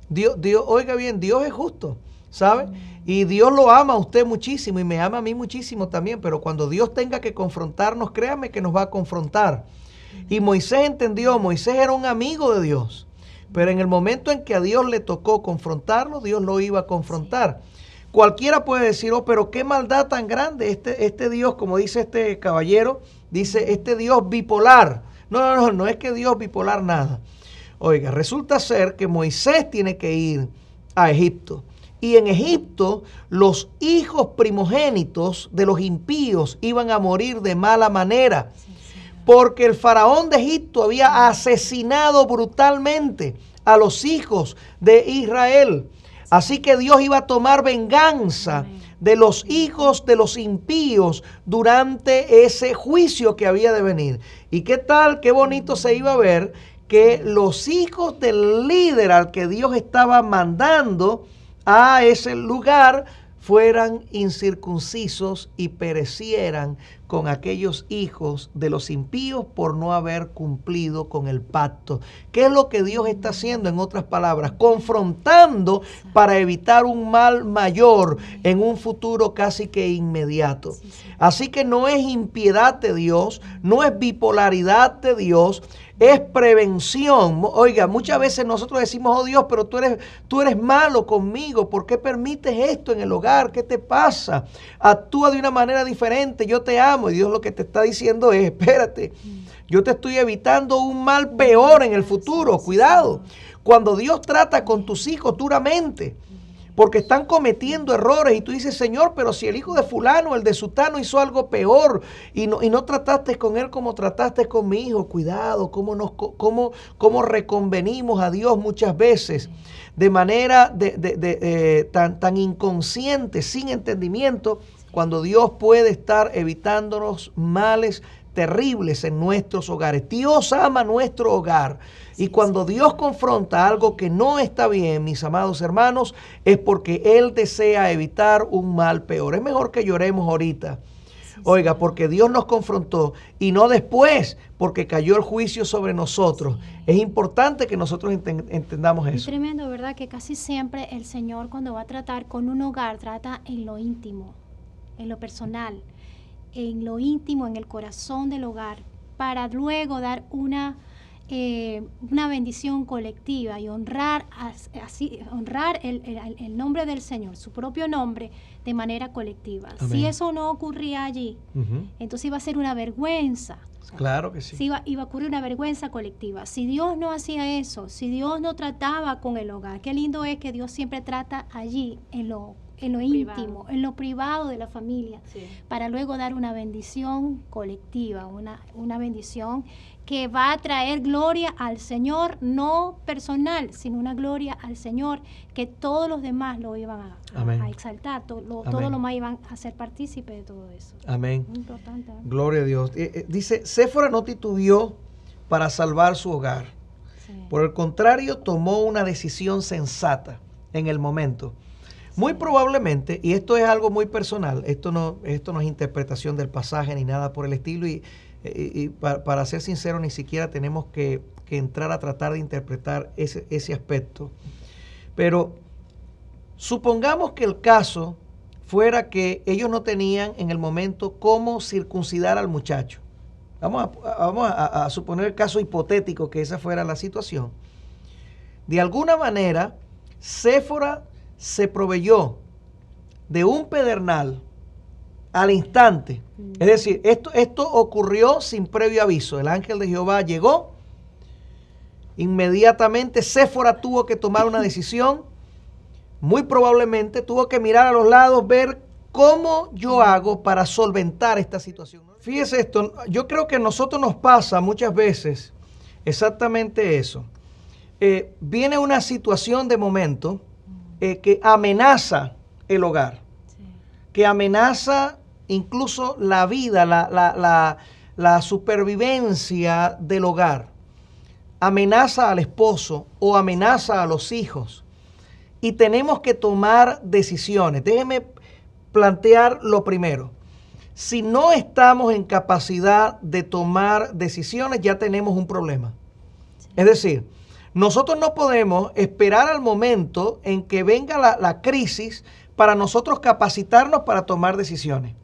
[SPEAKER 2] Dios, oiga bien, Dios es justo, ¿sabe? Y Dios lo ama a usted muchísimo y me ama a mí muchísimo también, pero cuando Dios tenga que confrontarnos, créame que nos va a confrontar. Y Moisés entendió, Moisés era un amigo de Dios, pero en el momento en que a Dios le tocó confrontarlo, Dios lo iba a confrontar. Cualquiera puede decir, pero qué maldad tan grande, este Dios, como dice este caballero, dice este Dios bipolar. No es que Dios bipolar nada. Oiga, resulta ser que Moisés tiene que ir a Egipto. Y en Egipto los hijos primogénitos de los impíos iban a morir de mala manera. Porque el faraón de Egipto había asesinado brutalmente a los hijos de Israel. Así que Dios iba a tomar venganza de los hijos de los impíos durante ese juicio que había de venir. ¿Y qué tal, qué bonito se iba a ver que los hijos del líder al que Dios estaba mandando a ese lugar fueran incircuncisos y perecieran con aquellos hijos de los impíos por no haber cumplido con el pacto? ¿Qué es lo que Dios está haciendo? En otras palabras, confrontando para evitar un mal mayor en un futuro casi que inmediato. Así que no es impiedad de Dios, no es bipolaridad de Dios, es prevención. Oiga, muchas veces nosotros decimos, Dios, pero tú eres malo conmigo. ¿Por qué permites esto en el hogar? ¿Qué te pasa? Actúa de una manera diferente. Yo te amo. Y Dios lo que te está diciendo es, espérate, yo te estoy evitando un mal peor en el futuro. Cuidado. Cuando Dios trata con tus hijos duramente, porque están cometiendo errores y tú dices, Señor, pero si el hijo de fulano, el de sutano hizo algo peor y no trataste con él como trataste con mi hijo. Cuidado, cómo reconvenimos a Dios muchas veces de manera tan inconsciente, sin entendimiento, cuando Dios puede estar evitándonos males terribles en nuestros hogares. Dios ama nuestro hogar. Y cuando Dios confronta algo que no está bien, mis amados hermanos, es porque Él desea evitar un mal peor. Es mejor que lloremos ahorita. Oiga, porque Dios nos confrontó y no después, porque cayó el juicio sobre nosotros. Es importante que nosotros entendamos eso.
[SPEAKER 1] Es tremendo, ¿verdad? Que casi siempre el Señor, cuando va a tratar con un hogar, trata en lo íntimo, en lo personal, en lo íntimo, en el corazón del hogar, para luego dar una bendición colectiva y honrar el nombre del Señor, su propio nombre, de manera colectiva. Amén. Si eso no ocurría allí, entonces iba a ser una vergüenza.
[SPEAKER 2] Claro que sí.
[SPEAKER 1] Iba a ocurrir una vergüenza colectiva. Si Dios no hacía eso, si Dios no trataba con el hogar, qué lindo es que Dios siempre trata allí, en lo en lo íntimo, en lo privado de la familia,
[SPEAKER 3] Sí.
[SPEAKER 1] para luego dar una bendición colectiva, una bendición que va a traer gloria al Señor, no personal, sino una gloria al Señor, que todos los demás lo iban a exaltar, todo lo demás iban a ser partícipes de todo eso.
[SPEAKER 2] Amén.
[SPEAKER 1] Muy importante.
[SPEAKER 2] Gloria a Dios. Dice, Séfora no titubeó para salvar su hogar.
[SPEAKER 1] Sí.
[SPEAKER 2] Por el contrario, tomó una decisión sensata en el momento. Muy probablemente, y esto es algo muy personal, esto no es interpretación del pasaje ni nada por el estilo, y para ser sincero, ni siquiera tenemos que entrar a tratar de interpretar ese aspecto. Pero supongamos que el caso fuera que ellos no tenían en el momento cómo circuncidar al muchacho. Vamos a suponer el caso hipotético que esa fuera la situación. De alguna manera, Séfora se proveyó de un pedernal al instante. Es decir, esto ocurrió sin previo aviso. El ángel de Jehová llegó. Inmediatamente Séfora tuvo que tomar una decisión. Muy probablemente tuvo que mirar a los lados, ver cómo yo hago para solventar esta situación. Fíjese esto, yo creo que a nosotros nos pasa muchas veces exactamente eso. Viene una situación de momento que amenaza el hogar, que amenaza incluso la vida, la supervivencia del hogar. Amenaza al esposo o amenaza a los hijos. Y tenemos que tomar decisiones. Déjeme plantear lo primero. Si no estamos en capacidad de tomar decisiones, ya tenemos un problema. Es decir, nosotros no podemos esperar al momento en que venga la crisis para nosotros capacitarnos para tomar decisiones.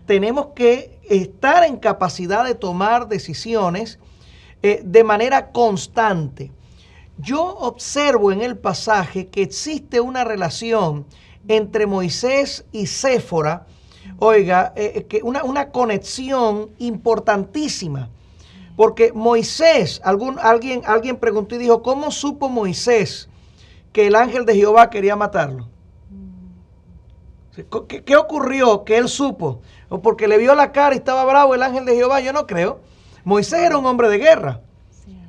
[SPEAKER 2] Tenemos que estar en capacidad de tomar decisiones de manera constante. Yo observo en el pasaje que existe una relación entre Moisés y Séfora, que una conexión importantísima. Porque Moisés, alguien preguntó y dijo, ¿cómo supo Moisés que el ángel de Jehová quería matarlo? ¿Qué ocurrió que él supo? ¿O porque le vio la cara y estaba bravo el ángel de Jehová? Yo no creo. Moisés era un hombre de guerra.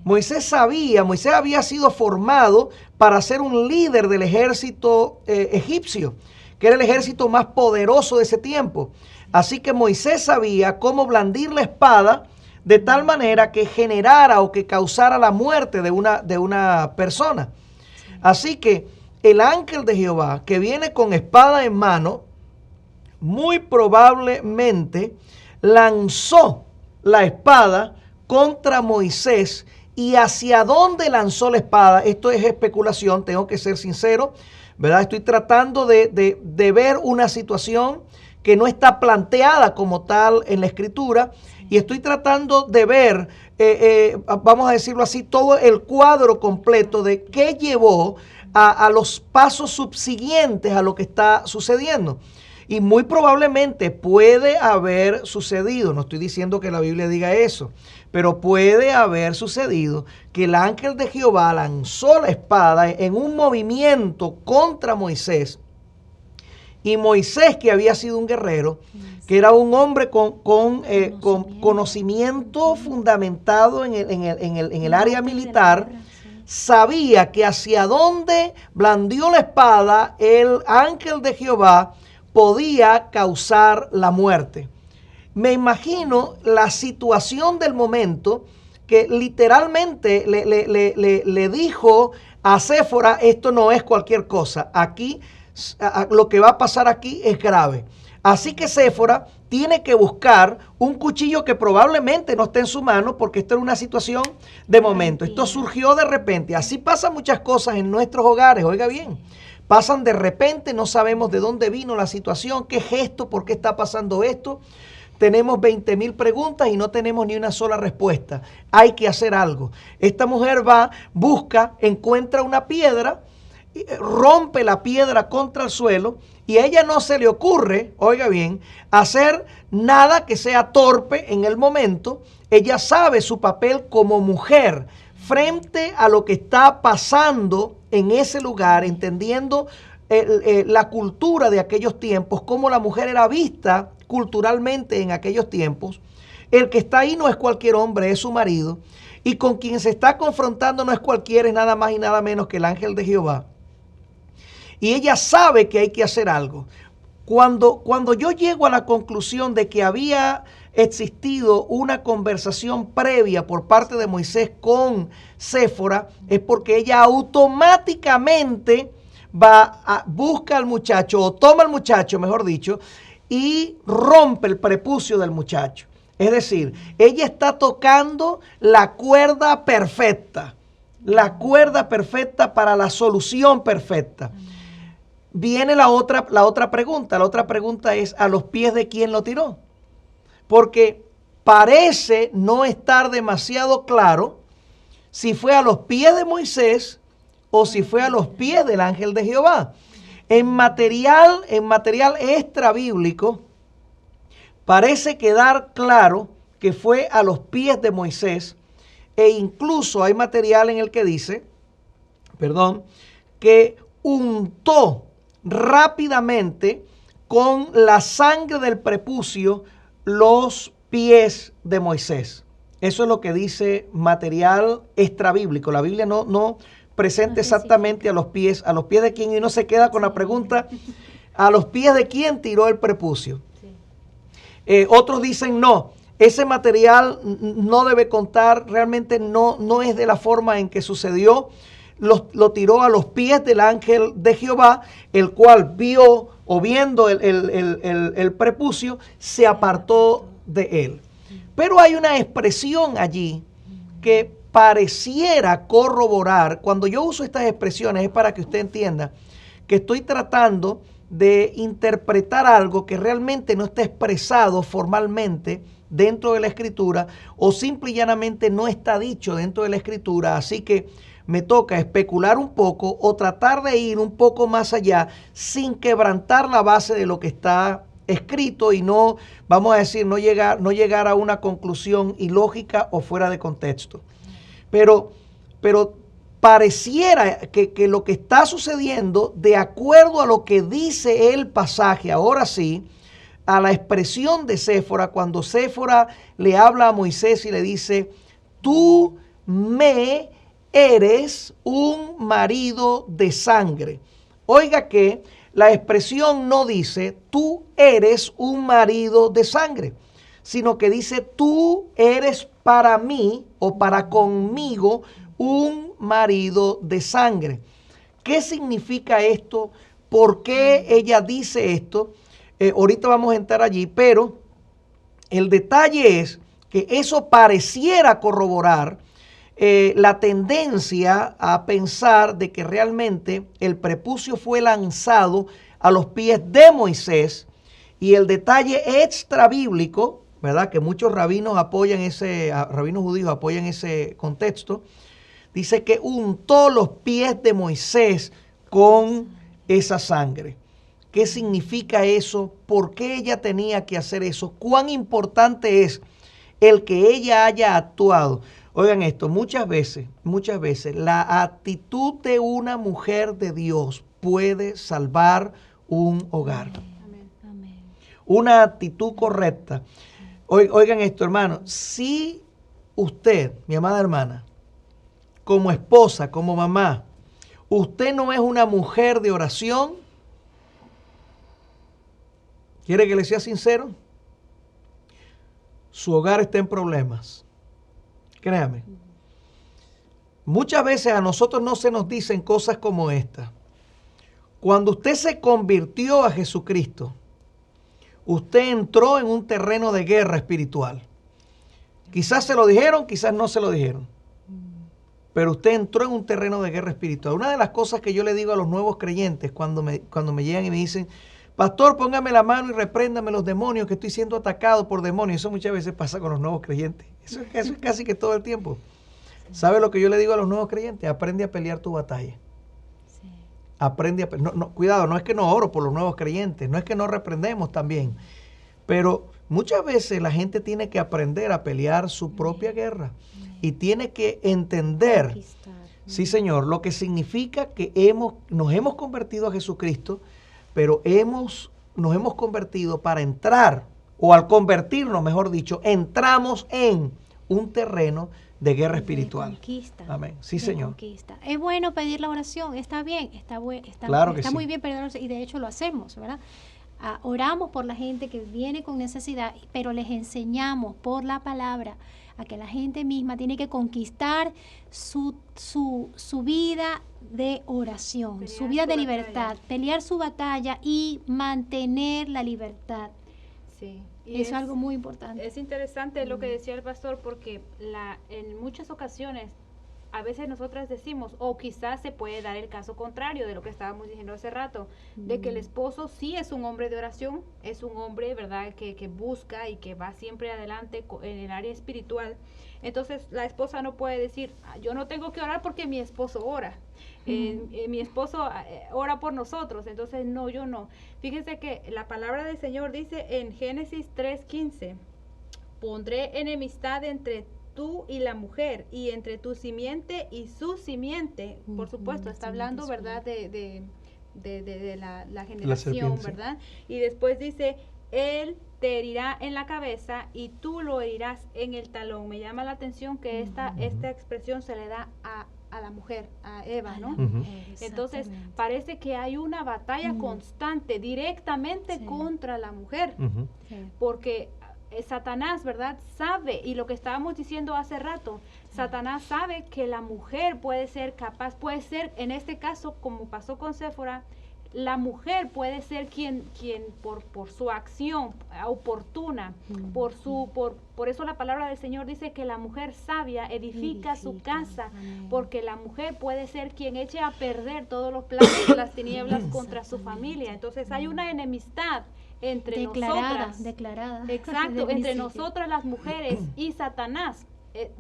[SPEAKER 2] Moisés había sido formado para ser un líder del ejército egipcio, que era el ejército más poderoso de ese tiempo. Así que Moisés sabía cómo blandir la espada de tal manera que generara o que causara la muerte de una persona. Así que el ángel de Jehová, que viene con espada en mano, muy probablemente lanzó la espada contra Moisés. ¿Y hacia dónde lanzó la espada? Esto es especulación, tengo que ser sincero, ¿verdad? Estoy tratando de ver una situación que no está planteada como tal en la Escritura, y estoy tratando de ver, vamos a decirlo así, todo el cuadro completo de qué llevó a los pasos subsiguientes a lo que está sucediendo. Y muy probablemente puede haber sucedido, no estoy diciendo que la Biblia diga eso, pero puede haber sucedido que el ángel de Jehová lanzó la espada en un movimiento contra Moisés. Y Moisés, que había sido un guerrero, que era un hombre con conocimiento fundamentado en el área militar, sabía que hacia donde blandió la espada el ángel de Jehová podía causar la muerte. Me imagino la situación del momento que literalmente le dijo a Séfora, esto no es cualquier cosa, aquí lo que va a pasar aquí es grave. Así que Séfora tiene que buscar un cuchillo que probablemente no esté en su mano, porque esto era una situación de momento. Esto surgió de repente. Así pasan muchas cosas en nuestros hogares, oiga bien. Pasan de repente, no sabemos de dónde vino la situación, qué es esto, por qué está pasando esto. Tenemos 20,000 preguntas y no tenemos ni una sola respuesta. Hay que hacer algo. Esta mujer va, busca, encuentra una piedra, rompe la piedra contra el suelo, y a ella no se le ocurre, oiga bien, hacer nada que sea torpe en el momento. Ella sabe su papel como mujer frente a lo que está pasando en ese lugar, entendiendo la cultura de aquellos tiempos, cómo la mujer era vista culturalmente en aquellos tiempos. El que está ahí no es cualquier hombre, es su marido. Y con quien se está confrontando no es cualquiera, es nada más y nada menos que el ángel de Jehová. Y ella sabe que hay que hacer algo. Cuando yo llego a la conclusión de que había existido una conversación previa por parte de Moisés con Séfora, es porque ella automáticamente busca al muchacho, o toma al muchacho, mejor dicho, y rompe el prepucio del muchacho. Es decir, ella está tocando la cuerda perfecta para la solución perfecta. Viene la otra pregunta. La otra pregunta es, ¿a los pies de quién lo tiró? Porque parece no estar demasiado claro si fue a los pies de Moisés o si fue a los pies del ángel de Jehová. En material extrabíblico, parece quedar claro que fue a los pies de Moisés, e incluso hay material en el que dice, que untó rápidamente con la sangre del prepucio los pies de Moisés. Eso es lo que dice material extrabíblico. La Biblia no presenta exactamente a los pies de quién, y uno se queda con la pregunta, ¿a los pies de quién tiró el prepucio? Otros dicen no, ese material no debe contar, realmente no es de la forma en que sucedió. Lo tiró a los pies del ángel de Jehová, el cual viendo el prepucio, se apartó de él. Pero hay una expresión allí que pareciera corroborar. Cuando yo uso estas expresiones es para que usted entienda que estoy tratando de interpretar algo que realmente no está expresado formalmente dentro de la Escritura, o simple y llanamente no está dicho dentro de la Escritura. Así que me toca especular un poco o tratar de ir un poco más allá sin quebrantar la base de lo que está escrito y no, vamos a decir, no llegar a una conclusión ilógica o fuera de contexto. Pero pareciera que lo que está sucediendo, de acuerdo a lo que dice el pasaje, ahora sí, a la expresión de Séfora, cuando Séfora le habla a Moisés y le dice, tú me eres un marido de sangre. Oiga que la expresión no dice, tú eres un marido de sangre, sino que dice, tú eres para mí o para conmigo un marido de sangre. ¿Qué significa esto? ¿Por qué ella dice esto? Ahorita vamos a entrar allí, pero el detalle es que eso pareciera corroborar la tendencia a pensar de que realmente el prepucio fue lanzado a los pies de Moisés, y el detalle extrabíblico, ¿verdad? Que muchos rabinos judíos apoyan ese contexto, dice que untó los pies de Moisés con esa sangre. ¿Qué significa eso? ¿Por qué ella tenía que hacer eso? ¿Cuán importante es el que ella haya actuado? Oigan esto, muchas veces, la actitud de una mujer de Dios puede salvar un hogar. Amén. Una actitud correcta. Oigan esto, hermano, si usted, mi amada hermana, como esposa, como mamá, usted no es una mujer de oración, ¿quiere que le sea sincero? Su hogar está en problemas. Créame. Muchas veces a nosotros no se nos dicen cosas como esta. Cuando usted se convirtió a Jesucristo, usted entró en un terreno de guerra espiritual. Quizás se lo dijeron, quizás no se lo dijeron. Pero usted entró en un terreno de guerra espiritual. Una de las cosas que yo le digo a los nuevos creyentes cuando me llegan y me dicen, pastor, póngame la mano y repréndame los demonios, que estoy siendo atacado por demonios. Eso muchas veces pasa con los nuevos creyentes. Eso es casi que todo el tiempo. ¿Sabe lo que yo le digo a los nuevos creyentes? Aprende a pelear tu batalla. Sí. Aprende a pelear. Cuidado, no es que no oro por los nuevos creyentes, no es que no reprendemos también. Pero muchas veces la gente tiene que aprender a pelear su propia guerra. Y tiene que entender. Sí, Señor, lo que significa que nos hemos convertido a Jesucristo, pero nos hemos convertido para entrar, o al convertirnos, mejor dicho, entramos en un terreno de guerra espiritual.
[SPEAKER 1] Conquista.
[SPEAKER 2] Amén. Sí, Señor.
[SPEAKER 1] Conquista. Es bueno pedir la oración, está bien,
[SPEAKER 2] Claro que
[SPEAKER 1] está
[SPEAKER 2] sí.
[SPEAKER 1] muy bien pedir la oración, y de hecho lo hacemos, ¿verdad? Oramos por la gente que viene con necesidad, pero les enseñamos por la palabra a que la gente misma tiene que conquistar su vida de oración,
[SPEAKER 3] Pelear
[SPEAKER 1] su vida
[SPEAKER 3] su
[SPEAKER 1] de
[SPEAKER 3] batalla.
[SPEAKER 1] libertad, pelear su batalla y mantener la libertad.
[SPEAKER 3] Sí.
[SPEAKER 1] Eso es algo muy importante.
[SPEAKER 3] Es interesante lo que decía el pastor, porque en muchas ocasiones a veces nosotras decimos, o quizás se puede dar el caso contrario de lo que estábamos diciendo hace rato, de que el esposo sí es un hombre de oración, es un hombre, ¿verdad?, que busca y que va siempre adelante en el área espiritual. Entonces la esposa no puede decir, yo no tengo que orar porque mi esposo ora. Mi esposo ora por nosotros, entonces no, yo no. Fíjense que la palabra del Señor dice en Génesis 3:15, pondré enemistad entre tú y la mujer, y entre tu simiente y su simiente. Por supuesto, está hablando, ¿verdad?, de la generación, ¿verdad? Y después dice, él te herirá en la cabeza y tú lo herirás en el talón. Me llama la atención que esta expresión se le da a la mujer, a Eva, ¿no? Entonces, parece que hay una batalla constante, directamente contra la mujer, porque Satanás, ¿verdad?, sabe, y lo que estábamos diciendo hace rato, Satanás sabe que la mujer puede ser capaz, puede ser, en este caso, como pasó con Séfora, la mujer puede ser quien por su acción oportuna, por eso la palabra del Señor dice que la mujer sabia edifica su casa, porque la mujer puede ser quien eche a perder todos los planes de las tinieblas contra su familia. Entonces hay una enemistad entre nosotras.
[SPEAKER 1] Declarada.
[SPEAKER 3] Exacto, entre nosotras las mujeres y Satanás.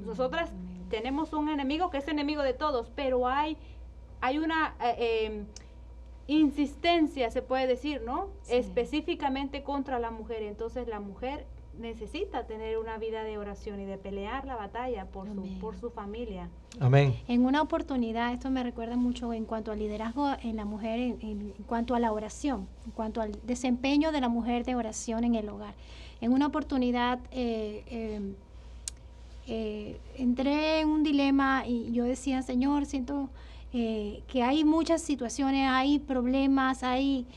[SPEAKER 3] Nosotras tenemos un enemigo que es enemigo de todos, pero hay una insistencia, se puede decir, ¿no? Sí. Específicamente contra la mujer. Entonces la mujer necesita tener una vida de oración y de pelear la batalla por su familia.
[SPEAKER 2] Amén.
[SPEAKER 1] En una oportunidad, esto me recuerda mucho en cuanto al liderazgo en la mujer, en cuanto a la oración, en cuanto al desempeño de la mujer de oración en el hogar. En una oportunidad entré en un dilema y yo decía, Señor, siento que hay muchas situaciones, hay problemas, hay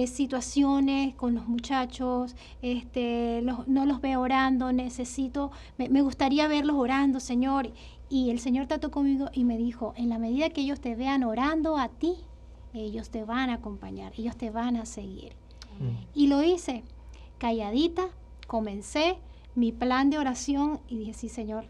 [SPEAKER 1] situaciones con los muchachos, no los veo orando, me gustaría verlos orando, Señor. Y el Señor trató conmigo y me dijo, en la medida que ellos te vean orando a ti, ellos te van a acompañar, ellos te van a seguir. Y lo hice, calladita, comencé mi plan de oración y dije, sí, Señor,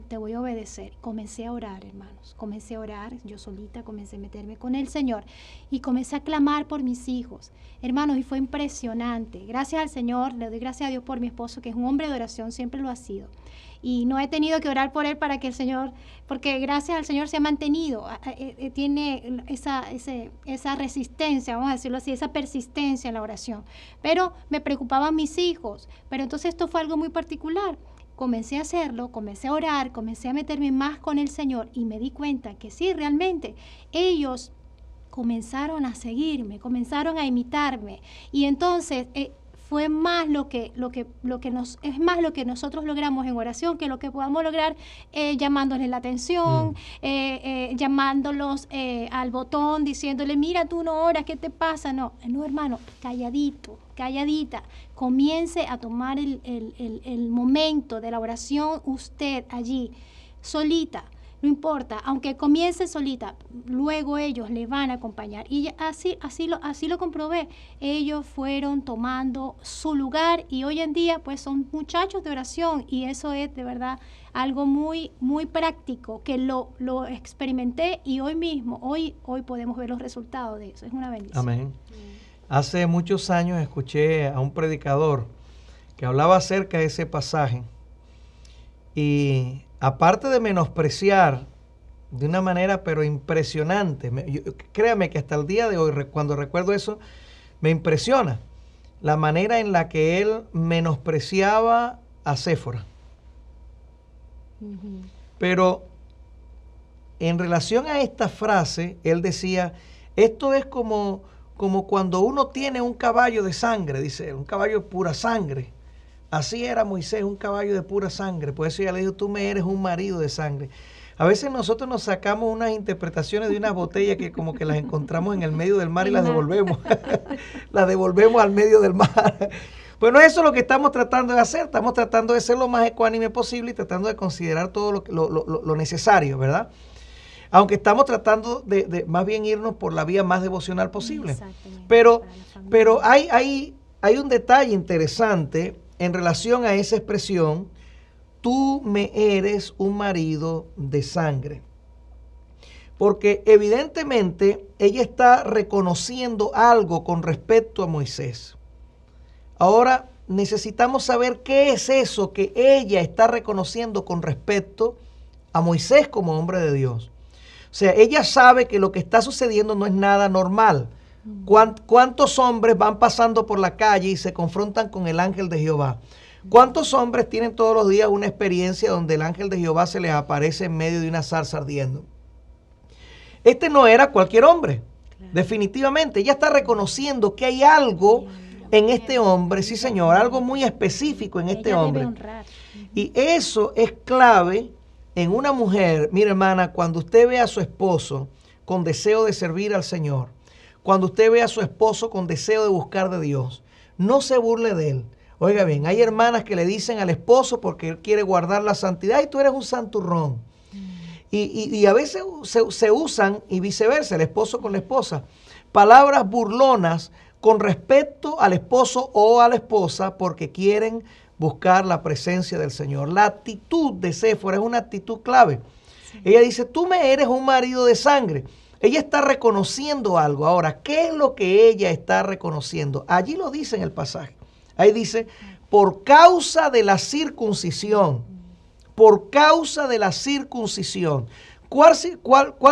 [SPEAKER 1] te voy a obedecer. Comencé a orar, hermanos, comencé a orar, yo solita comencé a meterme con el Señor y comencé a clamar por mis hijos, hermanos, y fue impresionante. Gracias al Señor, le doy gracias a Dios por mi esposo, que es un hombre de oración, siempre lo ha sido. Y no he tenido que orar por él para que el Señor, porque gracias al Señor se ha mantenido, tiene esa resistencia, vamos a decirlo así, esa persistencia en la oración. Pero me preocupaban mis hijos, pero entonces esto fue algo muy particular. Comencé a hacerlo, comencé a orar, comencé a meterme más con el Señor y me di cuenta que sí, realmente ellos comenzaron a seguirme, comenzaron a imitarme y entonces fue más lo que nosotros logramos en oración que lo que podamos lograr llamándoles la atención, llamándolos al botón, diciéndole, mira, tú no oras, ¿qué te pasa? No, hermano, calladita, comience a tomar el momento de la oración usted allí, solita. No importa, aunque comience solita, luego ellos le van a acompañar. Y así lo comprobé. Ellos fueron tomando su lugar y hoy en día pues son muchachos de oración y eso es de verdad algo muy, muy práctico que lo experimenté y hoy mismo, hoy podemos ver los resultados de eso. Es una bendición.
[SPEAKER 2] Amén. Hace muchos años escuché a un predicador que hablaba acerca de ese pasaje y aparte de menospreciar de una manera pero impresionante, créame que hasta el día de hoy cuando recuerdo eso me impresiona la manera en la que él menospreciaba a Séfora. Pero en relación a esta frase, él decía, esto es como cuando uno tiene un caballo de sangre, dice él, un caballo de pura sangre. Así era Moisés, un caballo de pura sangre. Por eso ella le dijo, tú me eres un marido de sangre. A veces nosotros nos sacamos unas interpretaciones de unas botellas que como que las encontramos en el medio del mar y las devolvemos. Las devolvemos al medio del mar. Bueno, eso es lo que estamos tratando de hacer. Estamos tratando de ser lo más ecuánime posible y tratando de considerar todo lo necesario, ¿verdad? Aunque estamos tratando de más bien irnos por la vía más devocional posible. Pero hay un detalle interesante en relación a esa expresión, tú me eres un marido de sangre. Porque evidentemente ella está reconociendo algo con respecto a Moisés. Ahora necesitamos saber qué es eso que ella está reconociendo con respecto a Moisés como hombre de Dios. O sea, ella sabe que lo que está sucediendo no es nada normal. ¿Cuántos hombres van pasando por la calle y se confrontan con el ángel de Jehová? ¿Cuántos hombres tienen todos los días una experiencia donde el ángel de Jehová se les aparece en medio de una zarza ardiendo? Este no era cualquier hombre, claro. Definitivamente. Ella está reconociendo que hay algo en este hombre, sí señor, algo muy específico en este hombre. Y eso es clave en una mujer. Mira, hermana, cuando usted ve a su esposo con deseo de servir al Señor, cuando usted ve a su esposo con deseo de buscar de Dios, no se burle de él. Oiga bien, hay hermanas que le dicen al esposo porque él quiere guardar la santidad y tú eres un santurrón. Y a veces se usan, y viceversa, el esposo con la esposa, palabras burlonas con respecto al esposo o a la esposa porque quieren buscar la presencia del Señor. La actitud de Séfora es una actitud clave. Sí. Ella dice, tú me eres un marido de sangre. Ella está reconociendo algo. Ahora, ¿qué es lo que ella está reconociendo? Allí lo dice en el pasaje. Ahí dice, por causa de la circuncisión. Por causa de la circuncisión. ¿Cuál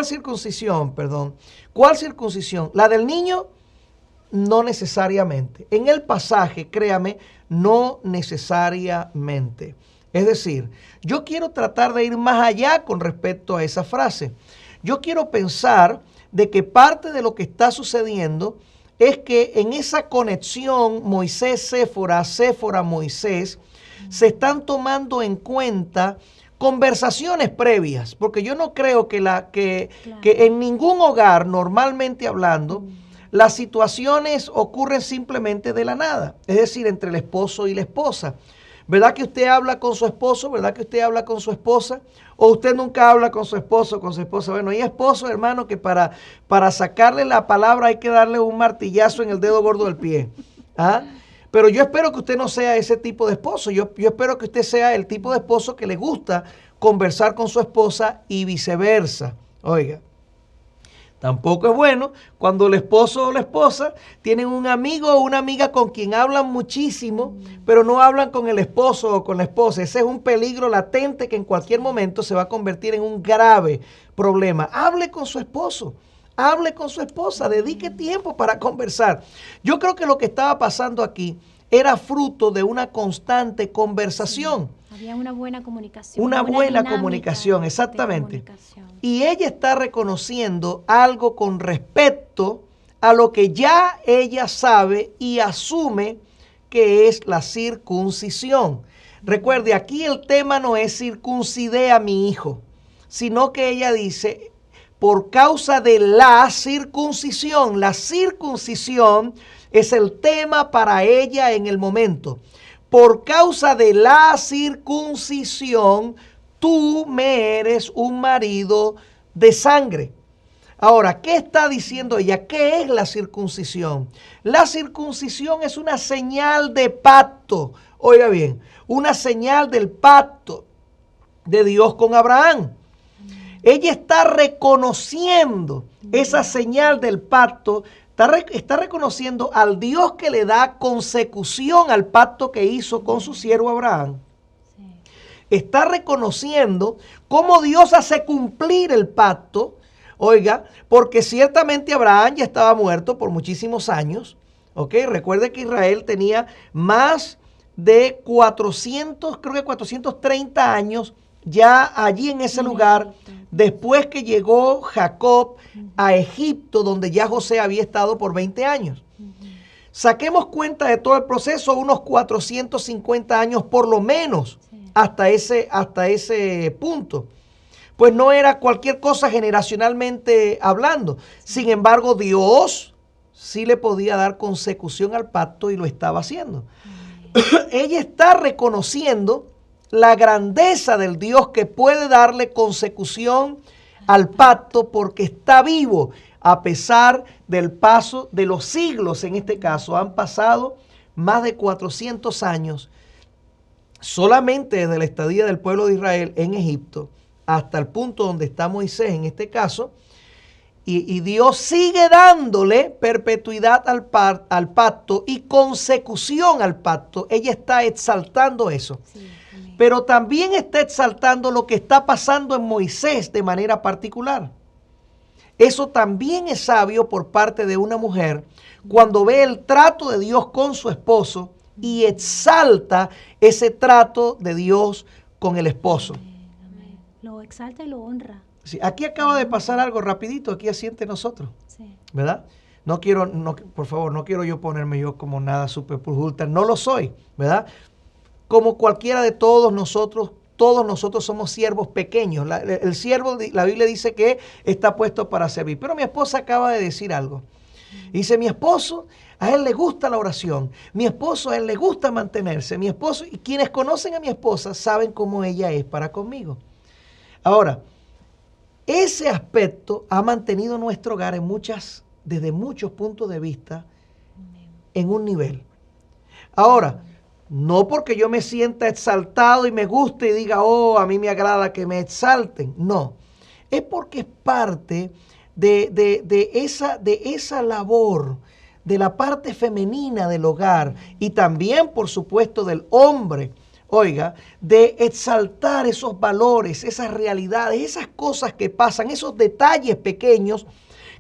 [SPEAKER 2] circuncisión? Perdón. ¿Cuál circuncisión? ¿La del niño? No necesariamente. En el pasaje, créame, no necesariamente. Es decir, yo quiero tratar de ir más allá con respecto a esa frase. Yo quiero pensar de que parte de lo que está sucediendo es que en esa conexión Moisés-Séfora, Séfora-Moisés, se están tomando en cuenta conversaciones previas, porque yo no creo que en ningún hogar, normalmente hablando, las situaciones ocurren simplemente de la nada, es decir, entre el esposo y la esposa. ¿Verdad que usted habla con su esposo? ¿Verdad que usted habla con su esposa? ¿O usted nunca habla con su esposo o con su esposa? Bueno, hay esposos, hermano, que para sacarle la palabra hay que darle un martillazo en el dedo gordo del pie. ¿Ah? Pero yo espero que usted no sea ese tipo de esposo. Yo espero que usted sea el tipo de esposo que le gusta conversar con su esposa y viceversa. Oiga. Tampoco es bueno cuando el esposo o la esposa tienen un amigo o una amiga con quien hablan muchísimo, pero no hablan con el esposo o con la esposa. Ese es un peligro latente que en cualquier momento se va a convertir en un grave problema. Hable con su esposo, hable con su esposa, dedique tiempo para conversar. Yo creo que lo que estaba pasando aquí era fruto de una constante conversación.
[SPEAKER 1] Sí, había una buena comunicación.
[SPEAKER 2] Una buena comunicación, exactamente. Y ella está reconociendo algo con respecto a lo que ya ella sabe y asume que es la circuncisión. Recuerde, aquí el tema no es circuncidé a mi hijo, sino que ella dice, por causa de la circuncisión es el tema para ella en el momento. Por causa de la circuncisión, tú me eres un marido de sangre. Ahora, ¿qué está diciendo ella? ¿Qué es la circuncisión? La circuncisión es una señal de pacto. Oiga bien, una señal del pacto de Dios con Abraham. Ella está reconociendo esa señal del pacto, está reconociendo al Dios que le da consecución al pacto que hizo con su siervo Abraham. Está reconociendo cómo Dios hace cumplir el pacto, oiga, porque ciertamente Abraham ya estaba muerto por muchísimos años, ¿ok? Recuerde que Israel tenía más de 430 años ya allí en ese lugar, después que llegó Jacob a Egipto, donde ya José había estado por 20 años. Saquemos cuenta de todo el proceso, unos 450 años por lo menos, hasta ese punto. Pues no era cualquier cosa generacionalmente hablando. Sin embargo, Dios sí le podía dar consecución al pacto y lo estaba haciendo. Ella está reconociendo la grandeza del Dios que puede darle consecución al pacto porque está vivo a pesar del paso de los siglos. En este caso han pasado más de 400 años solamente desde la estadía del pueblo de Israel en Egipto hasta el punto donde está Moisés en este caso, y Dios sigue dándole perpetuidad al pacto y consecución al pacto. Ella está exaltando eso. Sí, pero también está exaltando lo que está pasando en Moisés de manera particular. Eso también es sabio por parte de una mujer cuando ve el trato de Dios con su esposo y exalta ese trato de Dios con el esposo.
[SPEAKER 1] Lo exalta y lo honra.
[SPEAKER 2] Sí, aquí acaba de pasar algo rapidito, aquí asiente nosotros, sí. ¿Verdad? Por favor, no quiero yo ponerme yo como nada super pujulta, no lo soy, ¿verdad? Como cualquiera de todos nosotros somos siervos pequeños. El siervo, la Biblia dice que está puesto para servir. Pero mi esposa acaba de decir algo. Dice, mi esposo, a él le gusta la oración. Mi esposo, a él le gusta mantenerse. Mi esposo, y quienes conocen a mi esposa saben cómo ella es para conmigo. Ahora, ese aspecto ha mantenido nuestro hogar desde muchos puntos de vista en un nivel. Ahora, no porque yo me sienta exaltado y me guste y diga, oh, a mí me agrada que me exalten. No, es porque es parte de esa labor, de la parte femenina del hogar y también, por supuesto, del hombre. Oiga, de exaltar esos valores, esas realidades, esas cosas que pasan, esos detalles pequeños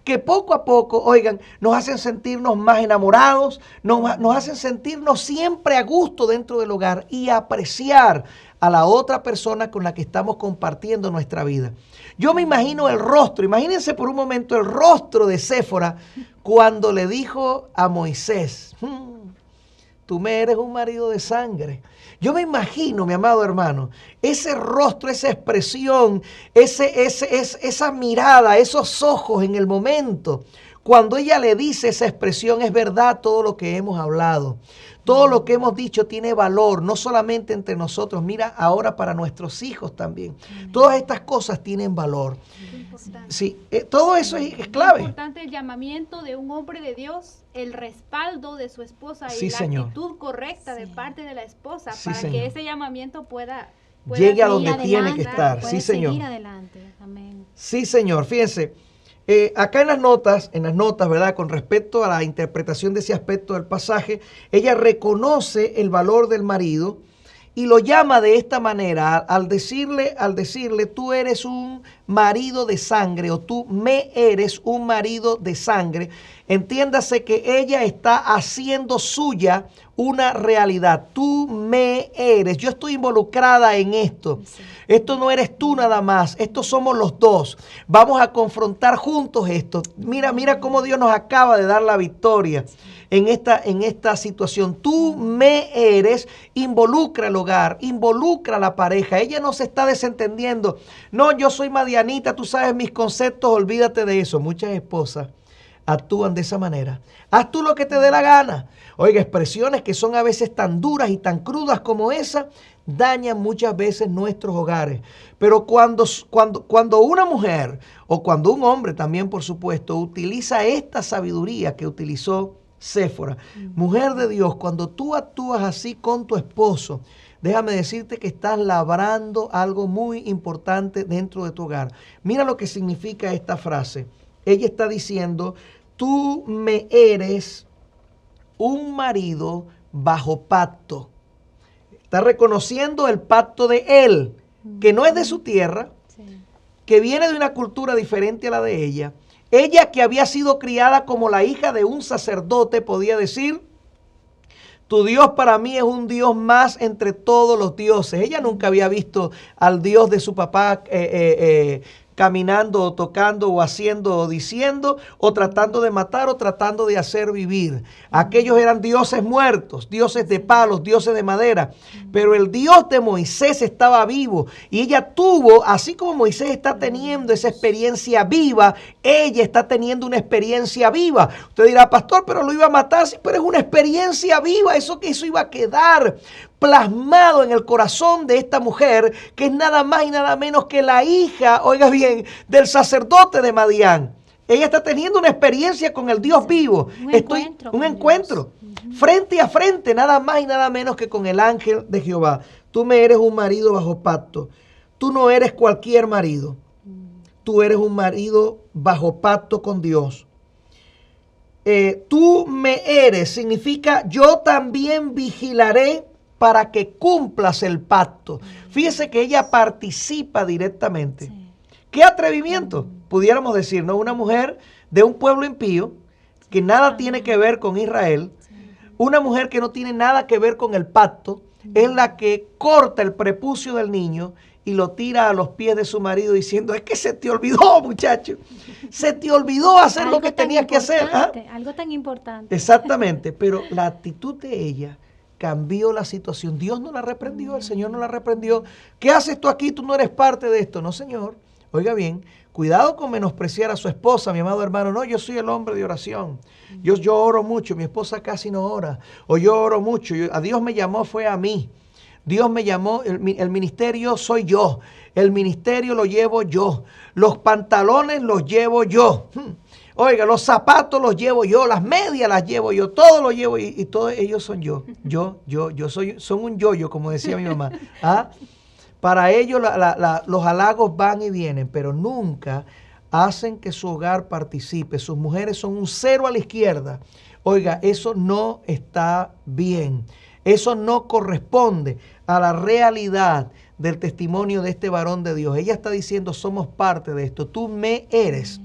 [SPEAKER 2] que poco a poco, oigan, nos hacen sentirnos más enamorados, nos hacen sentirnos siempre a gusto dentro del hogar y apreciar a la otra persona con la que estamos compartiendo nuestra vida. Yo me imagino el rostro, imagínense por un momento el rostro de Séfora cuando le dijo a Moisés, tú me eres un marido de sangre. Yo me imagino, mi amado hermano, ese rostro, esa expresión, esa mirada, esos ojos en el momento. Cuando ella le dice esa expresión, es verdad todo lo que hemos hablado. Todo lo que hemos dicho tiene valor, no solamente entre nosotros, mira ahora para nuestros hijos también. Todas estas cosas tienen valor. Sí, todo eso es clave.
[SPEAKER 3] Es importante el llamamiento de un hombre de Dios, el respaldo de su esposa
[SPEAKER 2] sí,
[SPEAKER 3] y la
[SPEAKER 2] señor.
[SPEAKER 3] Actitud correcta de parte de la esposa
[SPEAKER 2] sí,
[SPEAKER 3] para
[SPEAKER 2] señor.
[SPEAKER 3] Que ese llamamiento pueda
[SPEAKER 2] llegue a donde tiene que estar. Sí, señor.
[SPEAKER 1] Seguir adelante. Amén.
[SPEAKER 2] Sí, señor. Fíjense. Acá en las notas, ¿verdad? Con respecto a la interpretación de ese aspecto del pasaje, ella reconoce el valor del marido y lo llama de esta manera, al decirle, tú eres un marido de sangre o tú me eres un marido de sangre. Entiéndase que ella está haciendo suya una realidad. Tú me eres. Yo estoy involucrada en esto. Sí. Esto no eres tú nada más. Esto somos los dos. Vamos a confrontar juntos esto. Mira cómo Dios nos acaba de dar la victoria en esta situación. Tú me eres. Involucra el hogar. Involucra a la pareja. Ella no se está desentendiendo. No, yo soy Madianita. Tú sabes mis conceptos. Olvídate de eso. Muchas esposas actúan de esa manera. Haz tú lo que te dé la gana. Oiga, expresiones que son a veces tan duras y tan crudas como esa, dañan muchas veces nuestros hogares. Pero cuando una mujer o cuando un hombre también, por supuesto, utiliza esta sabiduría que utilizó Séfora, mujer de Dios, cuando tú actúas así con tu esposo, déjame decirte que estás labrando algo muy importante dentro de tu hogar. Mira lo que significa esta frase. Ella está diciendo, tú me eres un marido bajo pacto. Está reconociendo el pacto de él, que no es de su tierra, que viene de una cultura diferente a la de ella. Ella que había sido criada como la hija de un sacerdote podía decir, Tu Dios para mí es un Dios más entre todos los dioses. Ella nunca había visto al Dios de su papá caminando o tocando o haciendo o diciendo o tratando de matar o tratando de hacer vivir. Aquellos eran dioses muertos, dioses de palos, dioses de madera. Pero el Dios de Moisés estaba vivo y ella tuvo, así como Moisés está teniendo esa experiencia viva, ella está teniendo una experiencia viva. Usted dirá, pastor, pero lo iba a matar, sí, pero es una experiencia viva, eso iba a quedar plasmado en el corazón de esta mujer, que es nada más y nada menos que la hija, oiga bien, del sacerdote de Madián. Ella está teniendo una experiencia con el Dios vivo. Un encuentro frente a frente, nada más y nada menos que con el ángel de Jehová. Tú me eres un marido bajo pacto. Tú no eres cualquier marido. Tú eres un marido bajo pacto con Dios. Tú me eres significa yo también vigilaré para que cumplas el pacto. Fíjese que ella participa directamente. Sí. ¿Qué atrevimiento? Pudiéramos decir, ¿no? Una mujer de un pueblo impío que nada tiene que ver con Israel, una mujer que no tiene nada que ver con el pacto, es la que corta el prepucio del niño y lo tira a los pies de su marido diciendo, es que se te olvidó, muchacho, se te olvidó hacer lo que tenías que hacer. ¿Ah?
[SPEAKER 1] Algo tan importante.
[SPEAKER 2] Exactamente, pero la actitud de ella cambió la situación. Dios no la reprendió, el Señor no la reprendió. ¿Qué haces tú aquí? Tú no eres parte de esto. No, Señor. Oiga bien, cuidado con menospreciar a su esposa, mi amado hermano. No, yo soy el hombre de oración. Yo oro mucho, mi esposa casi no ora. O yo oro mucho. A Dios me llamó, fue a mí. Dios me llamó, el ministerio soy yo. El ministerio lo llevo yo. Los pantalones los llevo yo. Oiga, los zapatos los llevo yo, las medias las llevo yo, todo lo llevo y todos ellos son yo. Son un yo-yo, como decía mi mamá. ¿Ah? Para ellos los halagos van y vienen, pero nunca hacen que su hogar participe. Sus mujeres son un cero a la izquierda. Oiga, eso no está bien. Eso no corresponde a la realidad del testimonio de este varón de Dios. Ella está diciendo, somos parte de esto. Tú me eres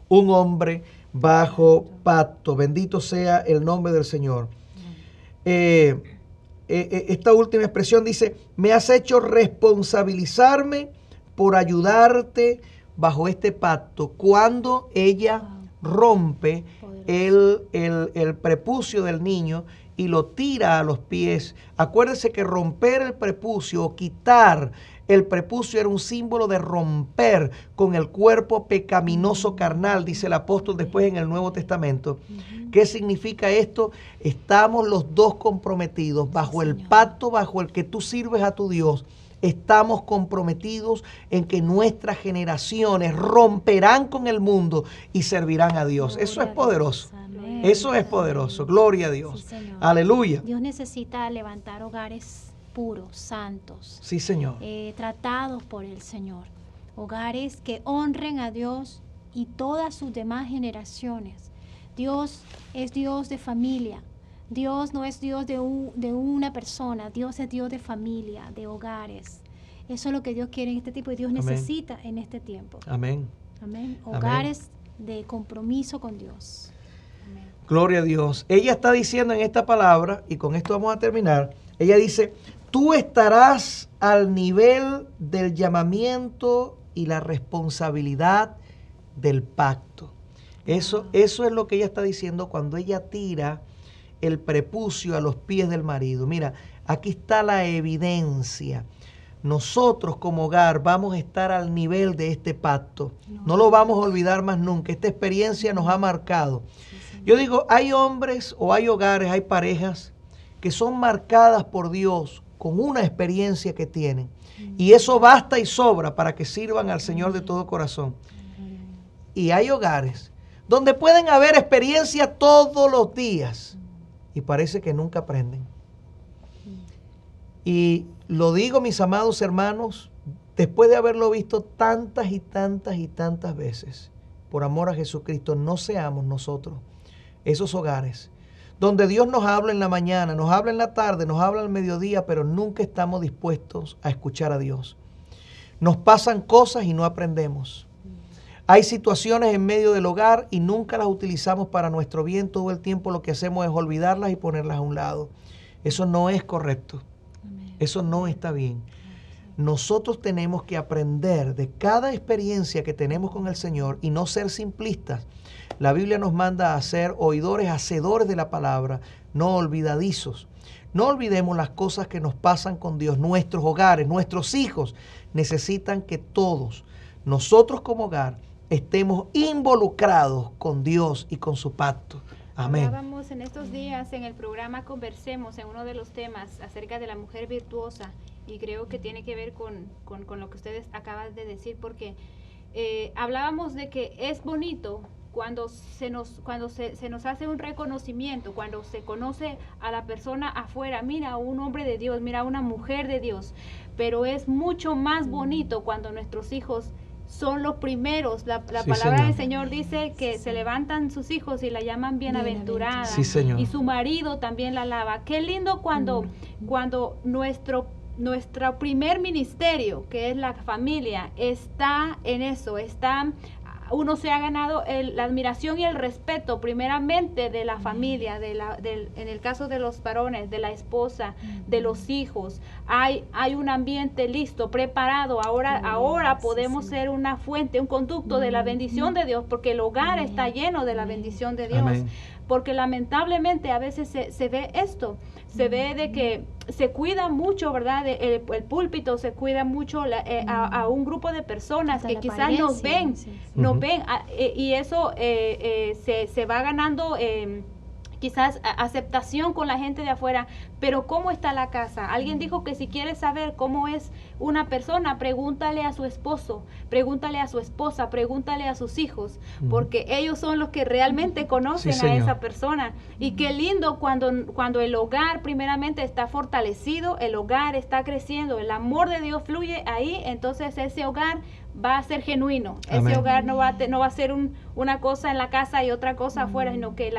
[SPEAKER 2] un hombre bajo pacto. Bendito sea el nombre del Señor. Esta última expresión dice, me has hecho responsabilizarme por ayudarte bajo este pacto. Cuando ella rompe el prepucio del niño y lo tira a los pies. Acuérdese que romper el prepucio o quitar el prepucio era un símbolo de romper con el cuerpo pecaminoso carnal, dice el apóstol después en el Nuevo Testamento. ¿Qué significa esto? Estamos los dos comprometidos bajo el pacto, bajo el que tú sirves a tu Dios. Estamos comprometidos en que nuestras generaciones romperán con el mundo y servirán a Dios. Eso es poderoso. Eso es poderoso. Gloria a Dios. Sí, aleluya.
[SPEAKER 1] Dios necesita levantar hogares puros, santos.
[SPEAKER 2] Sí, Señor.
[SPEAKER 1] Tratados por el Señor. Hogares que honren a Dios y todas sus demás generaciones. Dios es Dios de familia. Dios no es Dios de una persona. Dios es Dios de familia, de hogares. Eso es lo que Dios quiere en este tiempo y Dios necesita en este tiempo.
[SPEAKER 2] Amén.
[SPEAKER 1] Amén. Hogares de compromiso con Dios. Amén.
[SPEAKER 2] Gloria a Dios. Ella está diciendo en esta palabra, y con esto vamos a terminar, ella dice, tú estarás al nivel del llamamiento y la responsabilidad del pacto. Eso es lo que ella está diciendo cuando ella tira el prepucio a los pies del marido. Mira, aquí está la evidencia. Nosotros como hogar vamos a estar al nivel de este pacto. No lo vamos a olvidar más nunca. Esta experiencia nos ha marcado. Yo digo, hay hombres o hay hogares, hay parejas que son marcadas por Dios con una experiencia que tienen. Y eso basta y sobra para que sirvan al Señor de todo corazón. Y hay hogares donde pueden haber experiencias todos los días y parece que nunca aprenden. Y lo digo, mis amados hermanos, después de haberlo visto tantas y tantas y tantas veces, por amor a Jesucristo, no seamos nosotros esos hogares donde Dios nos habla en la mañana, nos habla en la tarde, nos habla al mediodía, pero nunca estamos dispuestos a escuchar a Dios. Nos pasan cosas y no aprendemos. Hay situaciones en medio del hogar y nunca las utilizamos para nuestro bien. Todo el tiempo lo que hacemos es olvidarlas y ponerlas a un lado. Eso no es correcto. Eso no está bien. Nosotros tenemos que aprender de cada experiencia que tenemos con el Señor y no ser simplistas. La Biblia nos manda a ser oidores, hacedores de la palabra, no olvidadizos. No olvidemos las cosas que nos pasan con Dios. Nuestros hogares, nuestros hijos necesitan que todos, nosotros como hogar, estemos involucrados con Dios y con su pacto. Amén.
[SPEAKER 3] Hablábamos en estos días en el programa Conversemos en uno de los temas acerca de la mujer virtuosa, y creo que tiene que ver con lo que ustedes acaban de decir, porque hablábamos de que es bonito cuando se nos hace un reconocimiento, cuando se conoce a la persona afuera, mira, un hombre de Dios, mira, una mujer de Dios, pero es mucho más bonito cuando nuestros hijos son los primeros. La
[SPEAKER 2] Sí,
[SPEAKER 3] palabra
[SPEAKER 2] Señor.
[SPEAKER 3] del Señor dice que se levantan sus hijos y la llaman bienaventurada.
[SPEAKER 2] Sí, Señor.
[SPEAKER 3] Y su marido también la alaba. Qué lindo cuando nuestro primer ministerio, que es la familia, está en eso, uno se ha ganado la admiración y el respeto primeramente de la familia, en el caso de los varones, de la esposa, de los hijos. Hay un ambiente listo, preparado. Ahora podemos ser una fuente, un conducto de la bendición de Dios, porque el hogar está lleno de la bendición de Dios.
[SPEAKER 2] Amén.
[SPEAKER 3] Porque lamentablemente a veces se ve esto, se ve de que se cuida mucho, ¿verdad? El púlpito se cuida mucho a un grupo de personas
[SPEAKER 1] Hasta
[SPEAKER 3] que
[SPEAKER 1] la
[SPEAKER 3] quizás nos
[SPEAKER 1] apariencia,
[SPEAKER 3] ven,
[SPEAKER 1] sí.
[SPEAKER 3] nos ven, y eso se va ganando quizás aceptación con la gente de afuera, pero ¿cómo está la casa? Alguien dijo que si quieres saber cómo es una persona, pregúntale a su esposo, pregúntale a su esposa, pregúntale a sus hijos, porque ellos son los que realmente conocen
[SPEAKER 2] Sí,
[SPEAKER 3] a
[SPEAKER 2] señor.
[SPEAKER 3] esa persona. Y qué lindo cuando el hogar primeramente está fortalecido, el hogar está creciendo, el amor de Dios fluye ahí, entonces ese hogar va a ser genuino.
[SPEAKER 2] Amén.
[SPEAKER 3] Ese hogar no va a ser una cosa en la casa y otra cosa afuera, sino que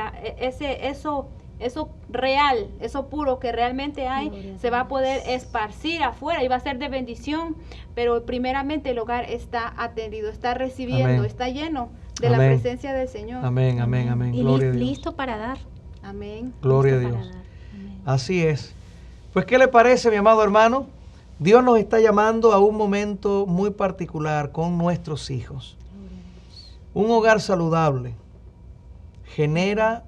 [SPEAKER 3] eso real, eso puro que realmente hay,
[SPEAKER 1] Gloria a
[SPEAKER 3] se va a
[SPEAKER 1] Dios.
[SPEAKER 3] poder esparcir afuera y va a ser de bendición, pero primeramente el hogar está atendido, está recibiendo,
[SPEAKER 2] Amén.
[SPEAKER 3] está lleno de la
[SPEAKER 2] Amén.
[SPEAKER 3] presencia del Señor.
[SPEAKER 2] Amén, amén, amén.
[SPEAKER 1] Y
[SPEAKER 2] Gloria a Dios.
[SPEAKER 1] listo para dar.
[SPEAKER 3] Amén.
[SPEAKER 2] Gloria a
[SPEAKER 1] Listo
[SPEAKER 2] Dios.
[SPEAKER 1] para dar. Amén.
[SPEAKER 2] Así es. Pues, ¿qué le parece, mi amado hermano? Dios nos está llamando a un momento muy particular con nuestros hijos. Un hogar saludable genera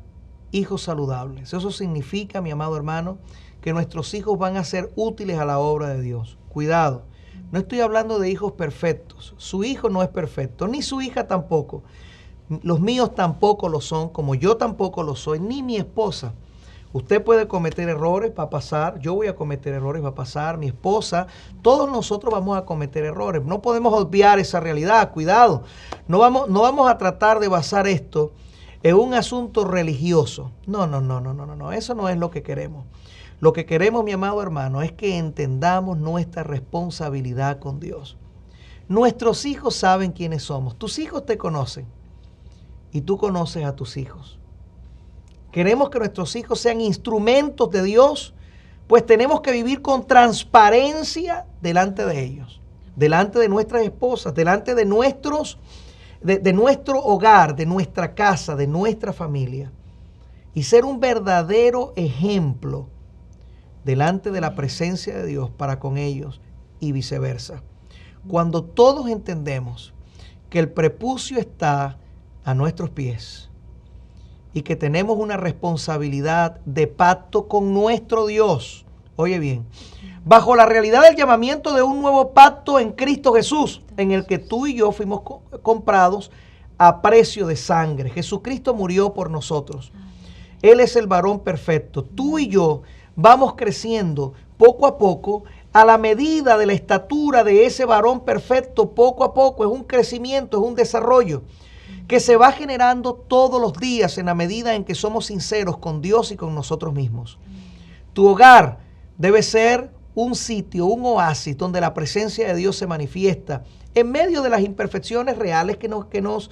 [SPEAKER 2] hijos saludables. Eso significa, mi amado hermano, que nuestros hijos van a ser útiles a la obra de Dios. Cuidado, no estoy hablando de hijos perfectos. Su hijo no es perfecto, ni su hija tampoco. Los míos tampoco lo son, como yo tampoco lo soy, ni mi esposa. Usted puede cometer errores, va a pasar, yo voy a cometer errores, va a pasar, mi esposa, todos nosotros vamos a cometer errores. No podemos obviar esa realidad, cuidado. No vamos a tratar de basar esto en un asunto religioso. No, eso no es lo que queremos. Lo que queremos, mi amado hermano, es que entendamos nuestra responsabilidad con Dios. Nuestros hijos saben quiénes somos, tus hijos te conocen y tú conoces a tus hijos. Queremos que nuestros hijos sean instrumentos de Dios, pues tenemos que vivir con transparencia delante de ellos, delante de nuestras esposas, delante de nuestro hogar, de nuestra casa, de nuestra familia, y ser un verdadero ejemplo delante de la presencia de Dios para con ellos y viceversa. Cuando todos entendemos que el prepucio está a nuestros pies, y que tenemos una responsabilidad de pacto con nuestro Dios. Oye bien, bajo la realidad del llamamiento de un nuevo pacto en Cristo Jesús, en el que tú y yo fuimos comprados a precio de sangre. Jesucristo murió por nosotros. Él es el varón perfecto. Tú y yo vamos creciendo poco a poco a la medida de la estatura de ese varón perfecto, poco a poco. Es un crecimiento, es un desarrollo que se va generando todos los días en la medida en que somos sinceros con Dios y con nosotros mismos. Tu hogar debe ser un sitio, un oasis donde la presencia de Dios se manifiesta en medio de las imperfecciones reales que nos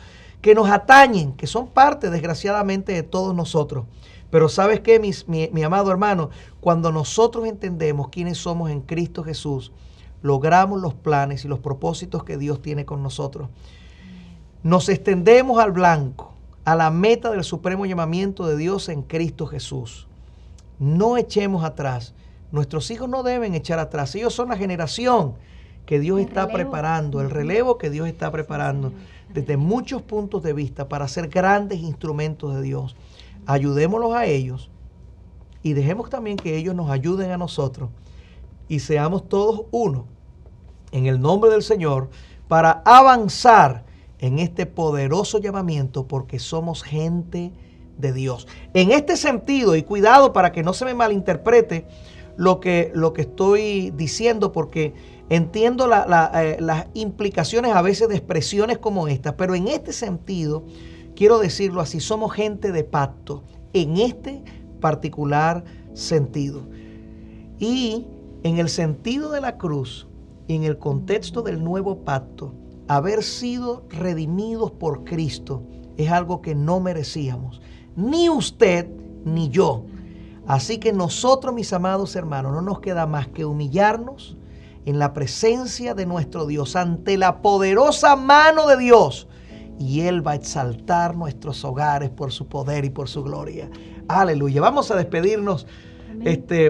[SPEAKER 2] atañen, que son parte desgraciadamente de todos nosotros. Pero ¿sabes qué, mi amado hermano? Cuando nosotros entendemos quiénes somos en Cristo Jesús, logramos los planes y los propósitos que Dios tiene con nosotros. nos extendemos al blanco, a la meta del supremo llamamiento de Dios en Cristo Jesús. No echemos atrás. Nuestros hijos no deben echar atrás. Ellos son la generación que Dios está preparando, el relevo que Dios está preparando desde muchos puntos de vista para ser grandes instrumentos de Dios. Ayudémoslos a ellos y dejemos también que ellos nos ayuden a nosotros y seamos todos uno en el nombre del Señor para avanzar en este poderoso llamamiento, porque somos gente de Dios. En este sentido, y cuidado para que no se me malinterprete lo que estoy diciendo, porque entiendo las implicaciones a veces de expresiones como esta, pero en este sentido, quiero decirlo así, somos gente de pacto, en este particular sentido. Y en el sentido de la cruz, y en el contexto del nuevo pacto, haber sido redimidos por Cristo es algo que no merecíamos, ni usted ni yo. Así que nosotros, mis amados hermanos, no nos queda más que humillarnos en la presencia de nuestro Dios, ante la poderosa mano de Dios, y Él va a exaltar nuestros hogares por su poder y por su gloria. Aleluya. Vamos a despedirnos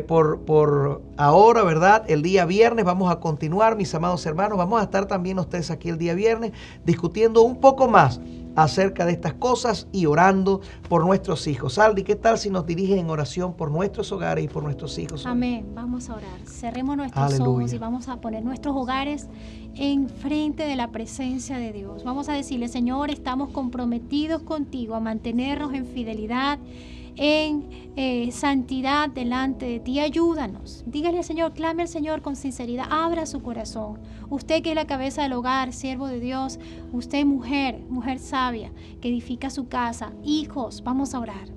[SPEAKER 2] por ahora, ¿verdad? El día viernes vamos a continuar, mis amados hermanos. Vamos a estar también ustedes aquí el día viernes discutiendo un poco más acerca de estas cosas y orando por nuestros hijos. Aldi, ¿qué tal si nos dirigen en oración por nuestros hogares y por nuestros hijos?
[SPEAKER 1] Amén. Vamos a orar. Cerremos nuestros ojos y vamos a poner nuestros hogares en frente de la presencia de Dios. Vamos a decirle: Señor, estamos comprometidos contigo a mantenernos en fidelidad, en santidad delante de ti. Ayúdanos. Dígale al Señor, clame al Señor con sinceridad, abra su corazón. Usted que es la cabeza del hogar, siervo de Dios, usted mujer sabia que edifica su casa, hijos, vamos a orar.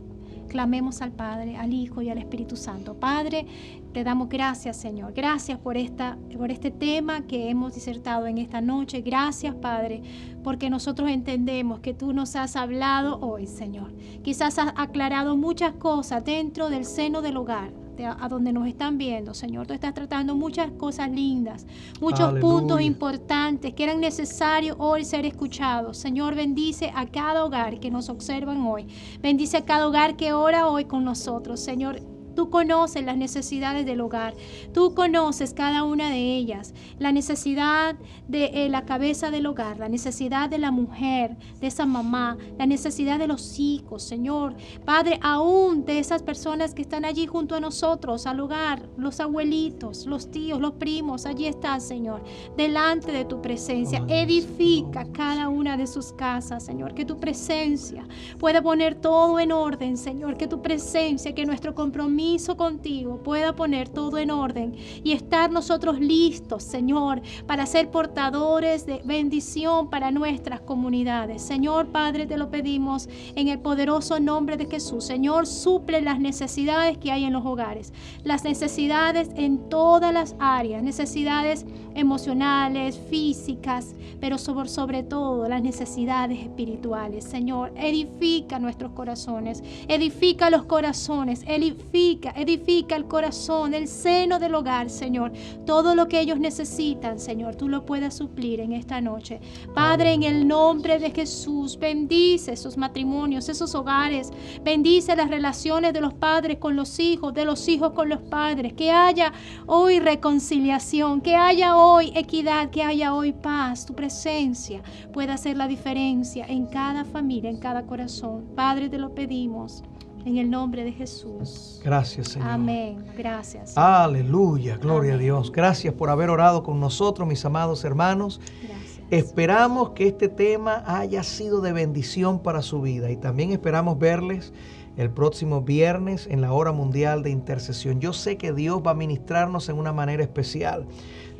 [SPEAKER 1] Clamemos al Padre, al Hijo y al Espíritu Santo. Padre, te damos gracias, Señor. Gracias por este tema que hemos disertado en esta noche. Gracias, Padre, porque nosotros entendemos que tú nos has hablado hoy, Señor. Quizás has aclarado muchas cosas dentro del seno del hogar, a donde nos están viendo, Señor. Tú estás tratando muchas cosas lindas, muchos puntos importantes que eran necesarios hoy ser escuchados. Señor, bendice a cada hogar que nos observan hoy. Bendice a cada hogar que ora hoy con nosotros, Señor. Tú conoces las necesidades del hogar. Tú conoces cada una de ellas. La necesidad de la cabeza del hogar, la necesidad de la mujer, de esa mamá, la necesidad de los hijos, Señor. Padre, aún de esas personas que están allí junto a nosotros, al hogar, los abuelitos, los tíos, los primos, allí están, Señor, delante de tu presencia. Edifica cada una de sus casas, Señor. Que tu presencia pueda poner todo en orden, Señor. Que tu presencia, que nuestro compromiso contigo pueda poner todo en orden y estar nosotros listos, Señor, para ser portadores de bendición para nuestras comunidades. Señor, Padre, te lo pedimos en el poderoso nombre de Jesús. Señor, suple las necesidades que hay en los hogares, las necesidades en todas las áreas, necesidades emocionales, físicas, pero sobre todo las necesidades espirituales. Señor, edifica nuestros corazones, edifica los corazones, edifica el corazón, el seno del hogar, Señor. Todo lo que ellos necesitan, Señor, tú lo puedas suplir en esta noche. Padre, en el nombre de Jesús, bendice esos matrimonios, esos hogares. Bendice las relaciones de los padres con los hijos, de los hijos con los padres. Que haya hoy reconciliación, que haya hoy equidad, que haya hoy paz. Tu presencia pueda hacer la diferencia en cada familia, en cada corazón. Padre, te lo pedimos en el nombre de Jesús.
[SPEAKER 2] Gracias, Señor.
[SPEAKER 1] Amén. Gracias.
[SPEAKER 2] Aleluya. Gloria
[SPEAKER 1] Amén.
[SPEAKER 2] a Dios. Gracias por haber orado con nosotros, mis amados hermanos.
[SPEAKER 1] Gracias.
[SPEAKER 2] Esperamos que este tema haya sido de bendición para su vida y también esperamos verles el próximo viernes en la hora mundial de intercesión. Yo sé que Dios va a ministrarnos en una manera especial.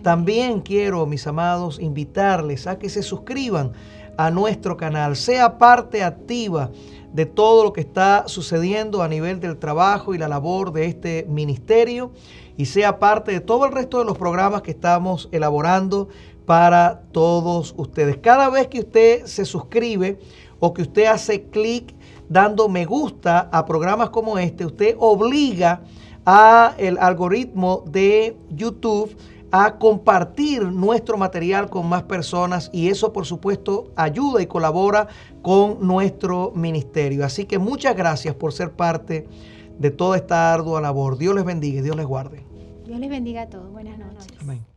[SPEAKER 2] También quiero, mis amados, invitarles a que se suscriban a nuestro canal, sea parte activa de todo lo que está sucediendo a nivel del trabajo y la labor de este ministerio y sea parte de todo el resto de los programas que estamos elaborando para todos ustedes. Cada vez que usted se suscribe o que usted hace clic dando me gusta a programas como este, usted obliga al algoritmo de YouTube a compartir nuestro material con más personas, y eso por supuesto ayuda y colabora con nuestro ministerio. Así que muchas gracias por ser parte de toda esta ardua labor. Dios les bendiga y Dios les guarde.
[SPEAKER 1] Dios les bendiga a todos. Buenas noches.
[SPEAKER 2] Amén.